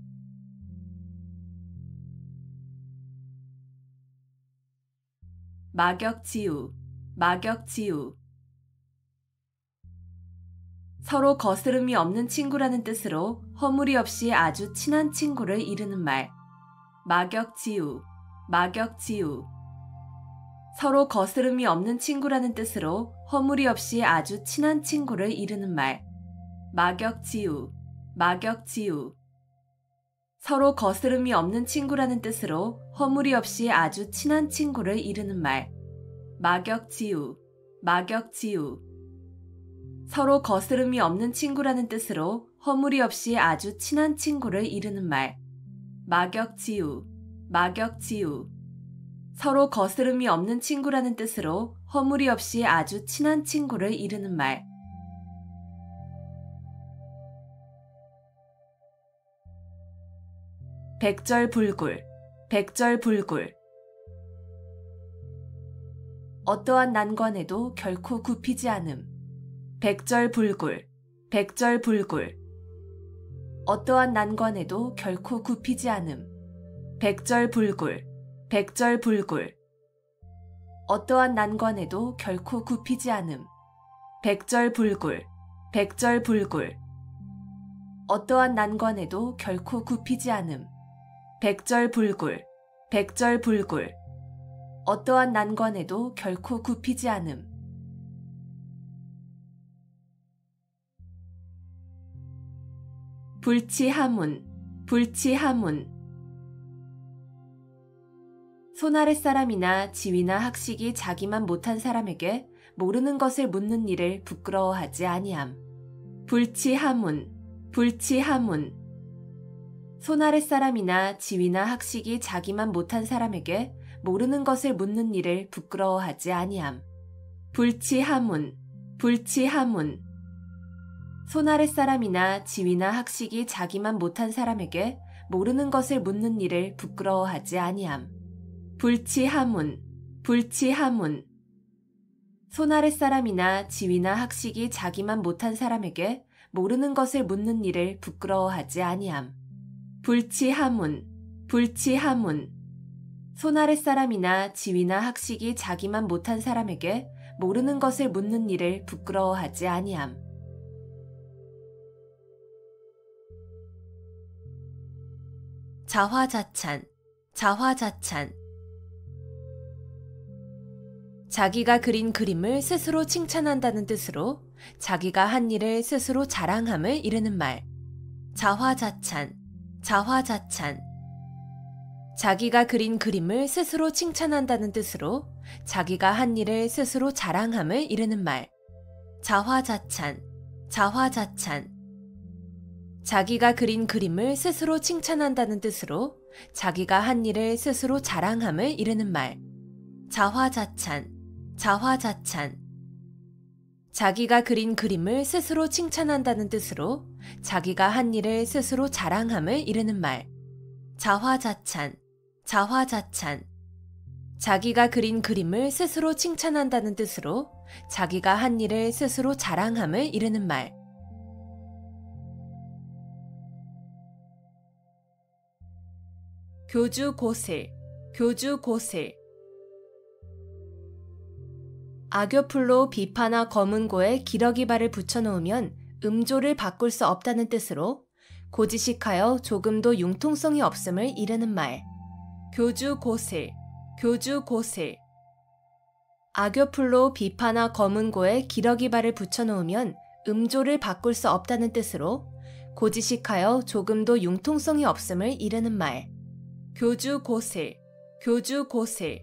막역지우, 막역지우. 서로 거스름이 없는 친구라는 뜻으로 허물이 없이 아주 친한 친구를 이르는 말. 막역지우, 막역지우. 서로 거스름이 없는 친구라는 뜻으로 허물이 없이 아주 친한 친구를 이르는 말. 막역지우, 막역지우. 서로 거스름이 없는 친구라는 뜻으로 허물이 없이 아주 친한 친구를 이르는 말. 막역지우, 막역지우. 서로 거스름이 없는 친구라는 뜻으로 허물이 없이 아주 친한 친구를 이르는 말. 막역지우, 막역지우. 서로 거스름이 없는 친구라는 뜻으로 허물이 없이 아주 친한 친구를 이르는 말. 백절불굴, 백절불굴. 어떠한 난관에도 결코 굽히지 않음. 백절불굴, 백절불굴. 어떠한 난관에도 결코 굽히지 않음. 백절불굴, 백절불굴. 어떠한 난관에도 결코 굽히지 않음. 백절불굴, 백절불굴. 어떠한 난관에도 결코 굽히지 않음. 백절불굴, 백절불굴. 어떠한 난관에도 결코 굽히지 않음. 불치하문, 불치하문. 손 아랫 사람이나 지위나 학식이 자기만 못한 사람에게 모르는 것을 묻는 일을 부끄러워하지 아니함. 불치하문, 불치하문. 손 아랫 사람이나 지위나 학식이 자기만 못한 사람에게 모르는 것을 묻는 일을 부끄러워하지 아니함. 불치하문, 불치하문. 손 아랫 사람이나 지위나 학식이 자기만 못한 사람에게 모르는 것을 묻는 일을 부끄러워하지 아니함. 불치하문, 불치하문. 손 아랫 사람이나 지위나 학식이 자기만 못한 사람에게 모르는 것을 묻는 일을 부끄러워하지 아니함. 불치하문, 불치하문. 손 아랫 사람이나 지위나 학식이 자기만 못한 사람에게 모르는 것을 묻는 일을 부끄러워하지 아니함. 자화자찬, 자화자찬. 자기가 그린 그림을 스스로 칭찬한다는 뜻으로 자기가 한 일을 스스로 자랑함을 이르는 말. 자화자찬, 자화자찬. 자기가 그린 그림을 스스로 칭찬한다는 뜻으로 자기가 한 일을 스스로 자랑함을 이르는 말. 자화자찬, 자화자찬. 자기가 그린 그림을 스스로 칭찬한다는 뜻으로 자기가 한 일을 스스로 자랑함을 이르는 말. 자화자찬, 자화자찬. 자기가 그린 그림을 스스로 칭찬한다는 뜻으로 자기가 한 일을 스스로 자랑함을 이르는 말. 자화자찬, 자화자찬. 자기가 그린 그림을 스스로 칭찬한다는 뜻으로 자기가 한 일을 스스로 자랑함을 이르는 말. 교주고슬, 교주고슬. 악교풀로 비파나 검은고에 기러기발을 붙여놓으면 음조를 바꿀 수 없다는 뜻으로 고지식하여 조금도 융통성이 없음을 이르는 말. 교주고슬, 교주고슬. 악교풀로 비파나 검은고에 기러기발을 붙여놓으면 음조를 바꿀 수 없다는 뜻으로 고지식하여 조금도 융통성이 없음을 이르는 말. 교주고슬, 교주고슬.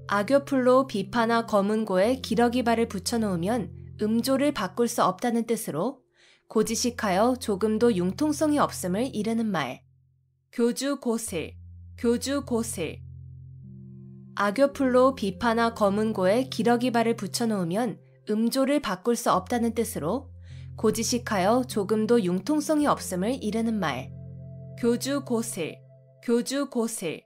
악교풀로 비파나 검은고에 기러기발을 붙여놓으면 음조를 바꿀 수 없다는 뜻으로 고지식하여 조금도 융통성이 없음을 이르는 말. 교주고슬, 교주고슬. 악교풀로 비파나 검은고에 기러기발을 붙여놓으면 음조를 바꿀 수 없다는 뜻으로 고지식하여 조금도 융통성이 없음을 이르는 말. 교주고슬, 교주고슬.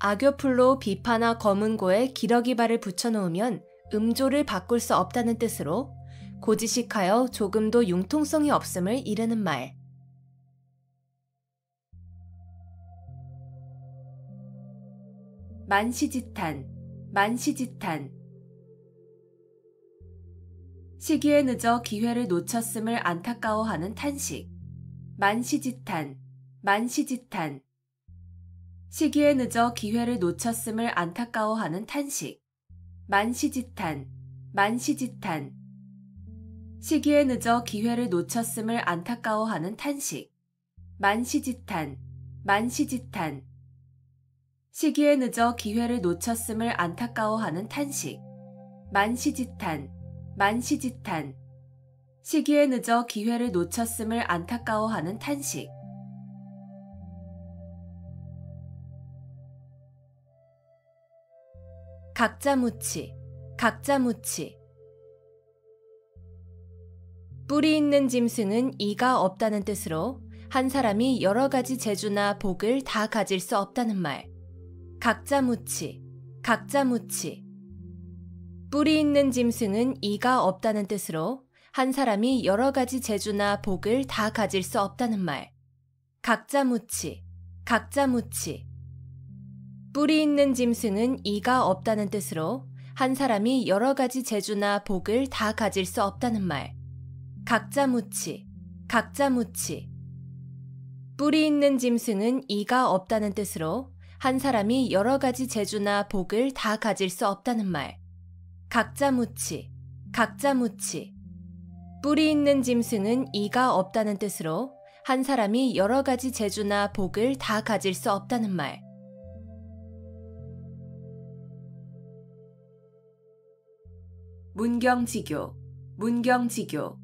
악교풀로 비파나 검은고에 기러기발을 붙여놓으면 음조를 바꿀 수 없다는 뜻으로 고지식하여 조금도 융통성이 없음을 이르는 말. 만시지탄, 만시지탄. 시기에 늦어 기회를 놓쳤음을 안타까워하는 탄식. 만시지탄, 만시지탄. 시기에 늦어 기회를 놓쳤음을 안타까워하는 탄식. 만시지탄, 만시지탄. 시기에 늦어 기회를 놓쳤음을 안타까워하는 탄식. 만시지탄, 만시지탄. 시기에 늦어 기회를 놓쳤음을 안타까워하는 탄식. 만시지탄, 만시지탄. 시기에 늦어 기회를 놓쳤음을 안타까워하는 탄식. 각자무치, 각자무치. 뿌리 있는 짐승은 이가 없다는 뜻으로 한 사람이 여러 가지 재주나 복을 다 가질 수 없다는 말. 각자무치, 각자무치. 뿔이 있는 짐승은 이가 없다는 뜻으로 한 사람이 여러 가지 재주나 복을 다 가질 수 없다는 말. 각자무치, 각자무치. 뿔이 있는 짐승은 이가 없다는 뜻으로 한 사람이 여러 가지 재주나 복을 다 가질 수 없다는 말. 각자무치, 각자무치. 뿔이 있는 짐승은 이가 없다는 뜻으로 한 사람이 여러 가지 재주나 복을 다 가질 수 없다는 말. 각자무치, 각자무치. 뿔이 있는 짐승은 이가 없다는 뜻으로 한 사람이 여러 가지 재주나 복을 다 가질 수 없다는 말. 문경지교, 문경지교.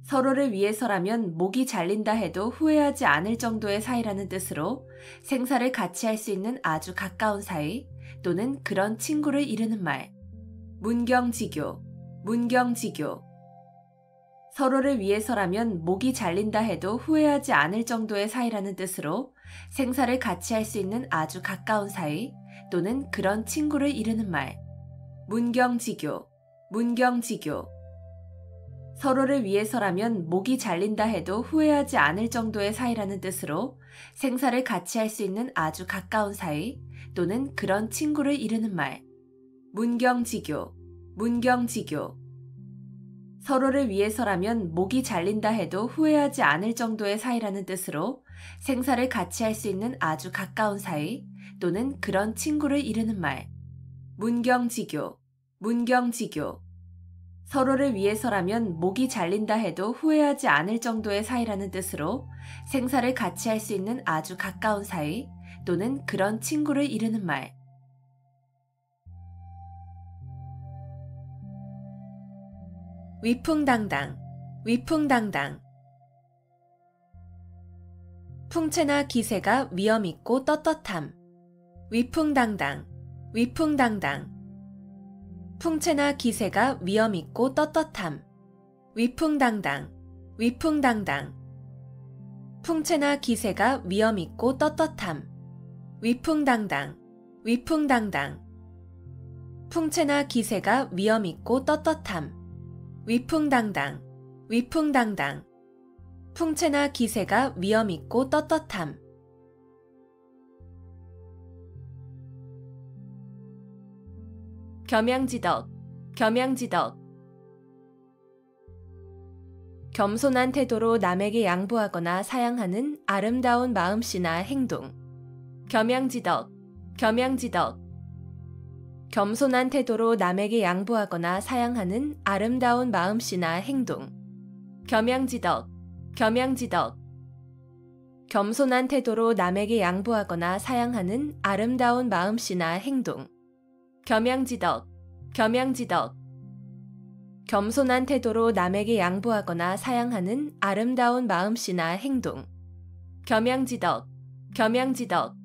서로를 위해서라면 목이 잘린다 해도 후회하지 않을 정도의 사이라는 뜻으로 생사를 같이 할 수 있는 아주 가까운 사이 또는 그런 친구를 이르는 말. 문경지교, 문경지교. 서로를 위해서라면 목이 잘린다 해도 후회하지 않을 정도의 사이라는 뜻으로 생사를 같이 할 수 있는 아주 가까운 사이 또는 그런 친구를 이르는 말. 문경지교, 문경지교. 서로를 위해서라면 목이 잘린다 해도 후회하지 않을 정도의 사이라는 뜻으로 생사를 같이 할 수 있는 아주 가까운 사이 또는 그런 친구를 이르는 말. 문경지교, 문경지교. 서로를 위해서라면 목이 잘린다 해도 후회하지 않을 정도의 사이라는 뜻으로 생사를 같이 할 수 있는 아주 가까운 사이 또는 그런 친구를 이르는 말. 문경지교, 문경지교. 서로를 위해서라면 목이 잘린다 해도 후회하지 않을 정도의 사이라는 뜻으로 생사를 같이 할 수 있는 아주 가까운 사이 또는 그런 친구를 이르는 말. 위풍당당, 위풍당당. 풍채나 기세가 위엄있고 떳떳함. 위풍당당, 위풍당당. 풍채나 기세가 위엄있고 떳떳함. 위풍당당, 위풍당당. 풍채나 기세가 위엄있고 떳떳함. 위풍당당, 위풍당당. 풍채나 기세가 위엄있고 떳떳함. 위풍당당, 위풍당당. 풍채나 기세가 위엄있고 떳떳함. 겸양지덕, 겸양지덕. 겸손한 태도로 남에게 양보하거나 사양하는 아름다운 마음씨나 행동. 겸양지덕, 겸양지덕. 겸손한 태도로 남에게 양보하거나 사양하는 아름다운 마음씨나 행동. 겸양지덕, 겸양지덕. 겸손한 태도로 남에게 양보하거나 사양하는 아름다운 마음씨나 행동. 겸양지덕, 겸양지덕. 겸손한 태도로 남에게 양보하거나 사양하는 아름다운 마음씨나 행동. 겸양지덕, 겸양지덕.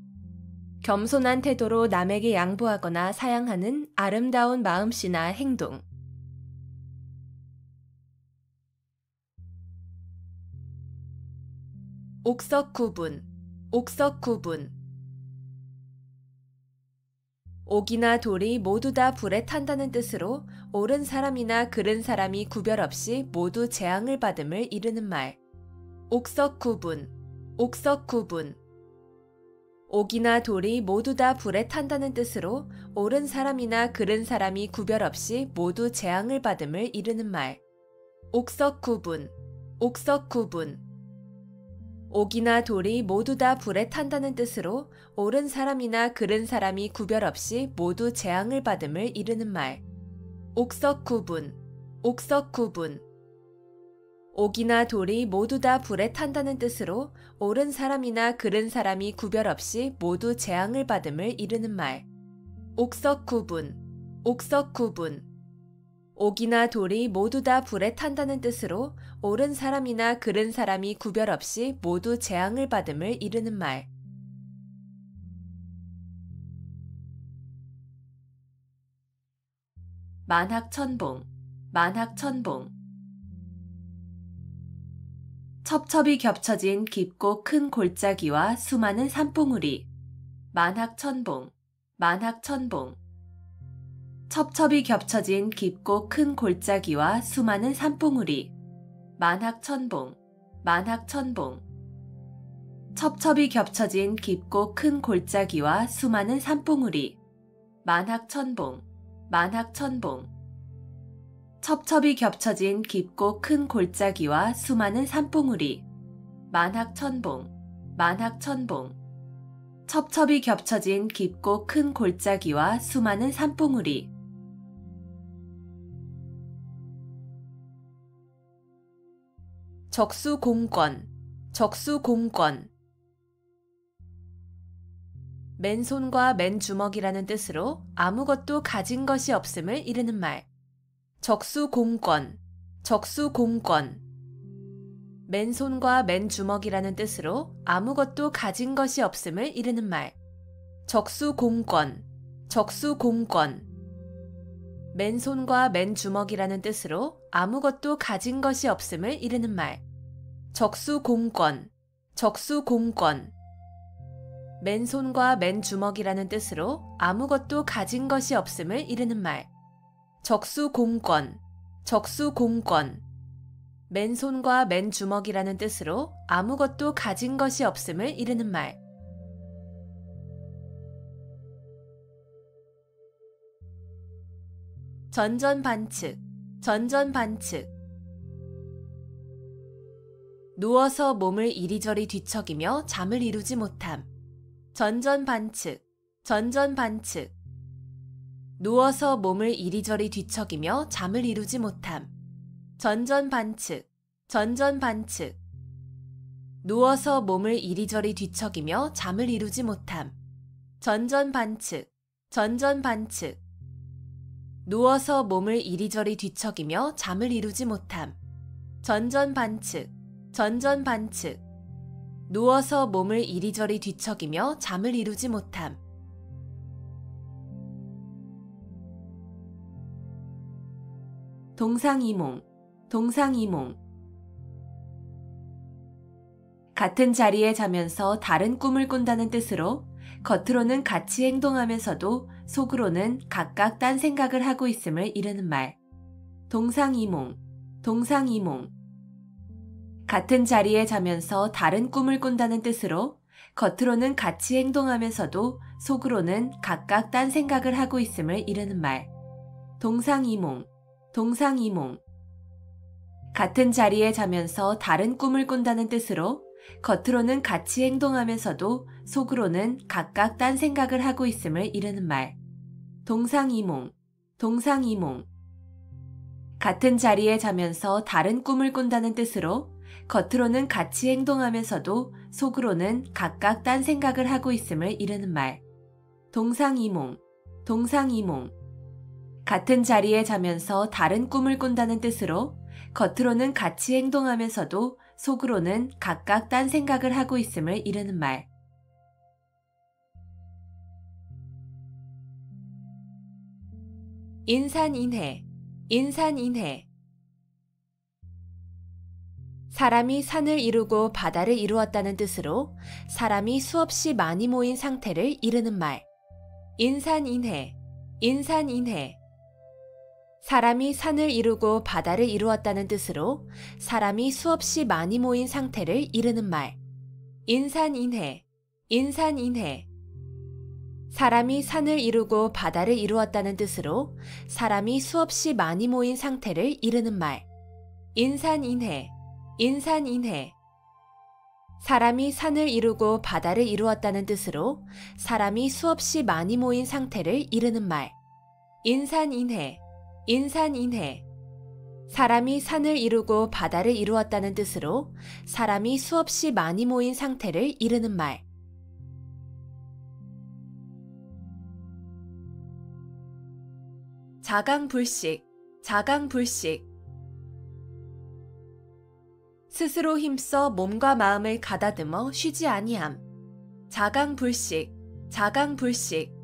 겸손한 태도로 남에게 양보하거나 사양하는 아름다운 마음씨나 행동. 옥석구분, 옥석구분. 옥이나 돌이 모두 다 불에 탄다는 뜻으로 옳은 사람이나 그른 사람이 구별 없이 모두 재앙을 받음을 이르는 말. 옥석구분, 옥석구분. 옥이나 돌이 모두 다 불에 탄다는 뜻으로 옳은 사람이나 그른 사람이 구별 없이 모두 재앙을 받음을 이르는 말. 옥석구분, 옥석구분. 옥이나 돌이 모두 다 불에 탄다는 뜻으로 옳은 사람이나 그른 사람이 구별 없이 모두 재앙을 받음을 이르는 말. 옥석구분, 옥석구분. 옥이나 돌이 모두 다 불에 탄다는 뜻으로 옳은 사람이나 그른 사람이 구별 없이 모두 재앙을 받음을 이르는 말. 옥석구분, 옥석구분. 옥이나 돌이 모두 다 불에 탄다는 뜻으로 옳은 사람이나 그른 사람이 구별 없이 모두 재앙을 받음을 이르는 말. 만학천봉, 만학천봉. 첩첩이 겹쳐진 깊고 큰 골짜기와 수많은 산봉우리. 만학천봉, 만학천봉. 첩첩이 겹쳐진 깊고 큰 골짜기와 수많은 산봉우리. 만학천봉, 만학천봉. 첩첩이 겹쳐진 깊고 큰 골짜기와 수많은 산봉우리. 만학천봉, 만학천봉. 첩첩이 겹쳐진 깊고 큰 골짜기와 수많은 산봉우리. 만학천봉, 만학천봉. 첩첩이 겹쳐진 깊고 큰 골짜기와 수많은 산봉우리. 적수공권, 적수공권. 맨손과 맨주먹이라는 뜻으로 아무것도 가진 것이 없음을 이르는 말. 적수공권, 적수공권. 맨손과 맨주먹이라는 뜻으로 아무것도 가진 것이 없음을 이르는 말. 적수공권, 적수공권. 맨손과 맨주먹이라는 뜻으로 아무것도 가진 것이 없음을 이르는 말. 적수공권, 적수공권. 맨손과 맨주먹이라는 뜻으로 아무것도 가진 것이 없음을 이르는 말. 적수공권, 적수공권. 맨손과 맨주먹이라는 뜻으로 아무것도 가진 것이 없음을 이르는 말. 전전반측, 전전반측. 누워서 몸을 이리저리 뒤척이며 잠을 이루지 못함. 전전반측, 전전반측. 누워서 몸을 이리저리 뒤척이며 잠을 이루지 못함. 전전반측, 전전반측. 누워서 몸을 이리저리 뒤척이며 잠을 이루지 못함. 전전반측, 전전반측. 누워서 몸을 이리저리 뒤척이며 잠을 이루지 못함. 전전반측, 전전반측. 누워서 몸을 이리저리 뒤척이며 잠을 이루지 못함. 동상이몽, 동상이몽. 같은 자리에 자면서 다른 꿈을 꾼다는 뜻으로 겉으로는 같이 행동하면서도 속으로는 각각 딴 생각을 하고 있음을 이르는 말. 동상이몽, 동상이몽. 같은 자리에 자면서 다른 꿈을 꾼다는 뜻으로 겉으로는 같이 행동하면서도 속으로는 각각 딴 생각을 하고 있음을 이르는 말. 동상이몽, 동상이몽. 같은 자리에 자면서 다른 꿈을 꾼다는 뜻으로 겉으로는 같이 행동하면서도 속으로는 각각 딴 생각을 하고 있음을 이르는 말. 동상이몽, 동상이몽. 같은 자리에 자면서 다른 꿈을 꾼다는 뜻으로 겉으로는 같이 행동하면서도 속으로는 각각 딴 생각을 하고 있음을 이르는 말. 동상이몽, 동상이몽. 같은 자리에 자면서 다른 꿈을 꾼다는 뜻으로 겉으로는 같이 행동하면서도 속으로는 각각 딴 생각을 하고 있음을 이르는 말. 인산인해, 인산인해. 사람이 산을 이루고 바다를 이루었다는 뜻으로 사람이 수없이 많이 모인 상태를 이르는 말. 인산인해, 인산인해. 사람이 산을 이루고 바다를 이루었다는 뜻으로 사람이 수없이 많이 모인 상태를 이르는 말. 인산인해, 인산인해. 사람이 산을 이루고 바다를 이루었다는 뜻으로 사람이 수없이 많이 모인 상태를 이르는 말. 인산인해, 인산인해. 사람이 산을 이루고 바다를 이루었다는 뜻으로 사람이 수없이 많이 모인 상태를 이르는 말. 인산인해, 인산인해. 사람이 산을 이루고 바다를 이루었다는 뜻으로 사람이 수없이 많이 모인 상태를 이르는 말. 자강불식, 자강불식. 스스로 힘써 몸과 마음을 가다듬어 쉬지 아니함. 자강불식, 자강불식.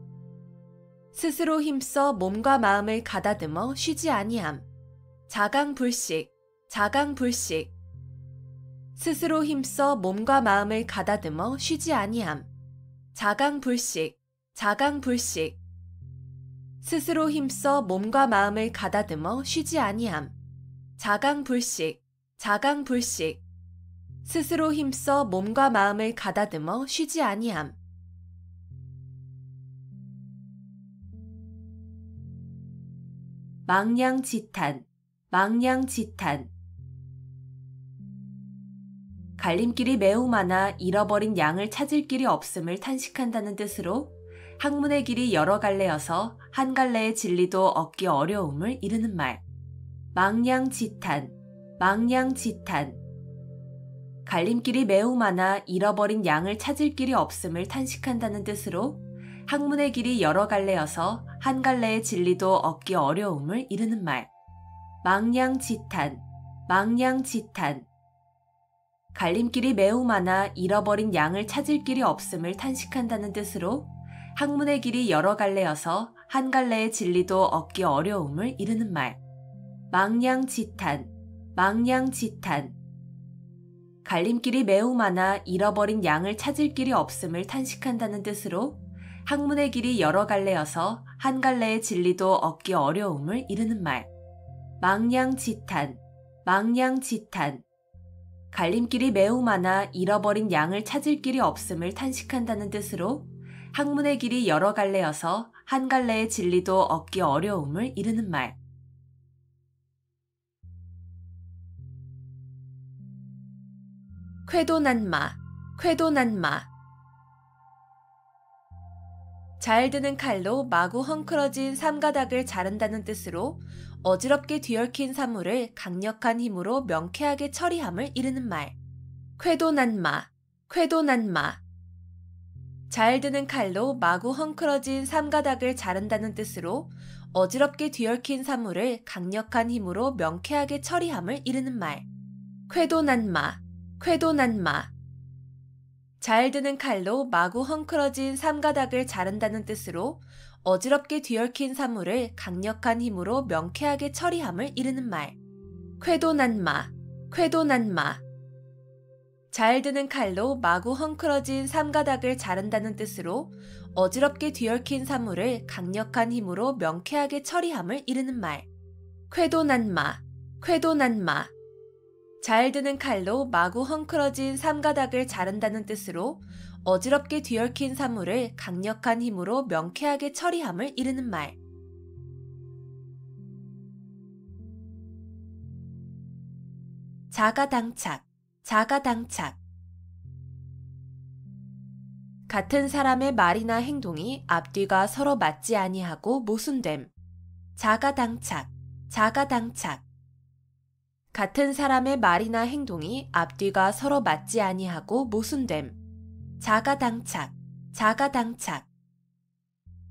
스스로 힘써 몸과 마음을 가다듬어 쉬지 아니함. 자강불식, 자강불식. 스스로 힘써 몸과 마음을 가다듬어 쉬지 아니함. 자강불식, 자강불식. 스스로 힘써 몸과 마음을 가다듬어 쉬지 아니함. 자강불식, 자강불식. 스스로 힘써 몸과 마음을 가다듬어 쉬지 아니함. 망냥지탄, 망냥지탄. 갈림길이 매우 많아 잃어버린 양을 찾을 길이 없음을 탄식한다는 뜻으로 학문의 길이 여러 갈래여서 한 갈래의 진리도 얻기 어려움을 이르는 말. 망냥지탄, 망냥지탄. 갈림길이 매우 많아 잃어버린 양을 찾을 길이 없음을 탄식한다는 뜻으로 학문의 길이 여러 갈래여서 한 갈래의 진리도 얻기 어려움을 이르는 말. 망냥지탄, 망냥지탄. 갈림길이 매우 많아 잃어버린 양을 찾을 길이 없음을 탄식한다는 뜻으로 학문의 길이 여러 갈래여서 한 갈래의 진리도 얻기 어려움을 이르는 말. 망냥지탄, 망냥지탄. 갈림길이 매우 많아 잃어버린 양을 찾을 길이 없음을 탄식한다는 뜻으로 학문의 길이 여러 갈래여서 한 갈래의 진리도 얻기 어려움을 이르는 말. 망냥지탄, 망냥지탄. 갈림길이 매우 많아 잃어버린 양을 찾을 길이 없음을 탄식한다는 뜻으로 학문의 길이 여러 갈래여서 한 갈래의 진리도 얻기 어려움을 이르는 말. 쾌도난마, 쾌도난마. 잘 드는 칼로 마구 헝클어진 삼가닥을 자른다는 뜻으로 어지럽게 뒤얽힌 사물을 강력한 힘으로 명쾌하게 처리함을 이르는 말. 쾌도난마, 쾌도난마. 잘 드는 칼로 마구 헝클어진 삼가닥을 자른다는 뜻으로 어지럽게 뒤얽힌 사물을 강력한 힘으로 명쾌하게 처리함을 이르는 말. 쾌도난마, 쾌도난마. 잘 드는 칼로 마구 헝클어진 삼가닥을 자른다는 뜻으로 어지럽게 뒤얽힌 사물을 강력한 힘으로 명쾌하게 처리함을 이르는 말. 쾌도난마, 쾌도난마. 잘 드는 칼로 마구 헝클어진 삼가닥을 자른다는 뜻으로 어지럽게 뒤얽힌 사물을 강력한 힘으로 명쾌하게 처리함을 이르는 말. 쾌도난마, 쾌도난마. 잘 드는 칼로 마구 헝클어진 삼가닥을 자른다는 뜻으로 어지럽게 뒤얽힌 사물을 강력한 힘으로 명쾌하게 처리함을 이르는 말. 자가당착, 자가당착. 같은 사람의 말이나 행동이 앞뒤가 서로 맞지 아니하고 모순됨. 자가당착, 자가당착. 같은 사람의 말이나 행동이 앞뒤가 서로 맞지 아니하고 모순됨. 자가당착, 자가당착.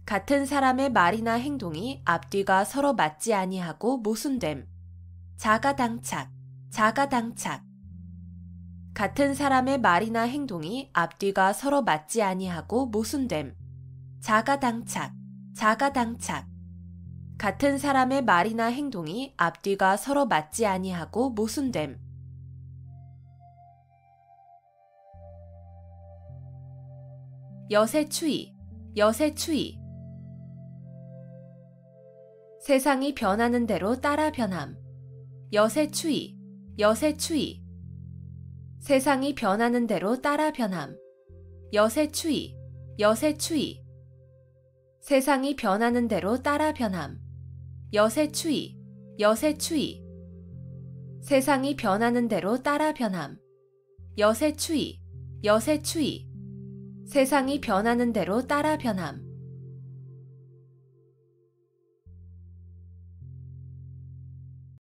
같은 사람의 말이나 행동이 앞뒤가 서로 맞지 아니하고 모순됨. 자가당착, 자가당착. 같은 사람의 말이나 행동이 앞뒤가 서로 맞지 아니하고 모순됨. 자가당착, 자가당착. 같은 사람의 말이나 행동이 앞뒤가 서로 맞지 아니하고 모순됨. 여세추이, 여세추이. 세상이 변하는 대로 따라 변함. 여세추이, 여세추이. 세상이 변하는 대로 따라 변함. 여세추이, 여세추이. 세상이 변하는 대로 따라 변함. 여세추이, 여세추이. 세상이 변하는 대로 따라 변함. 여세추이, 여세추이. 세상이 변하는 대로 따라 변함.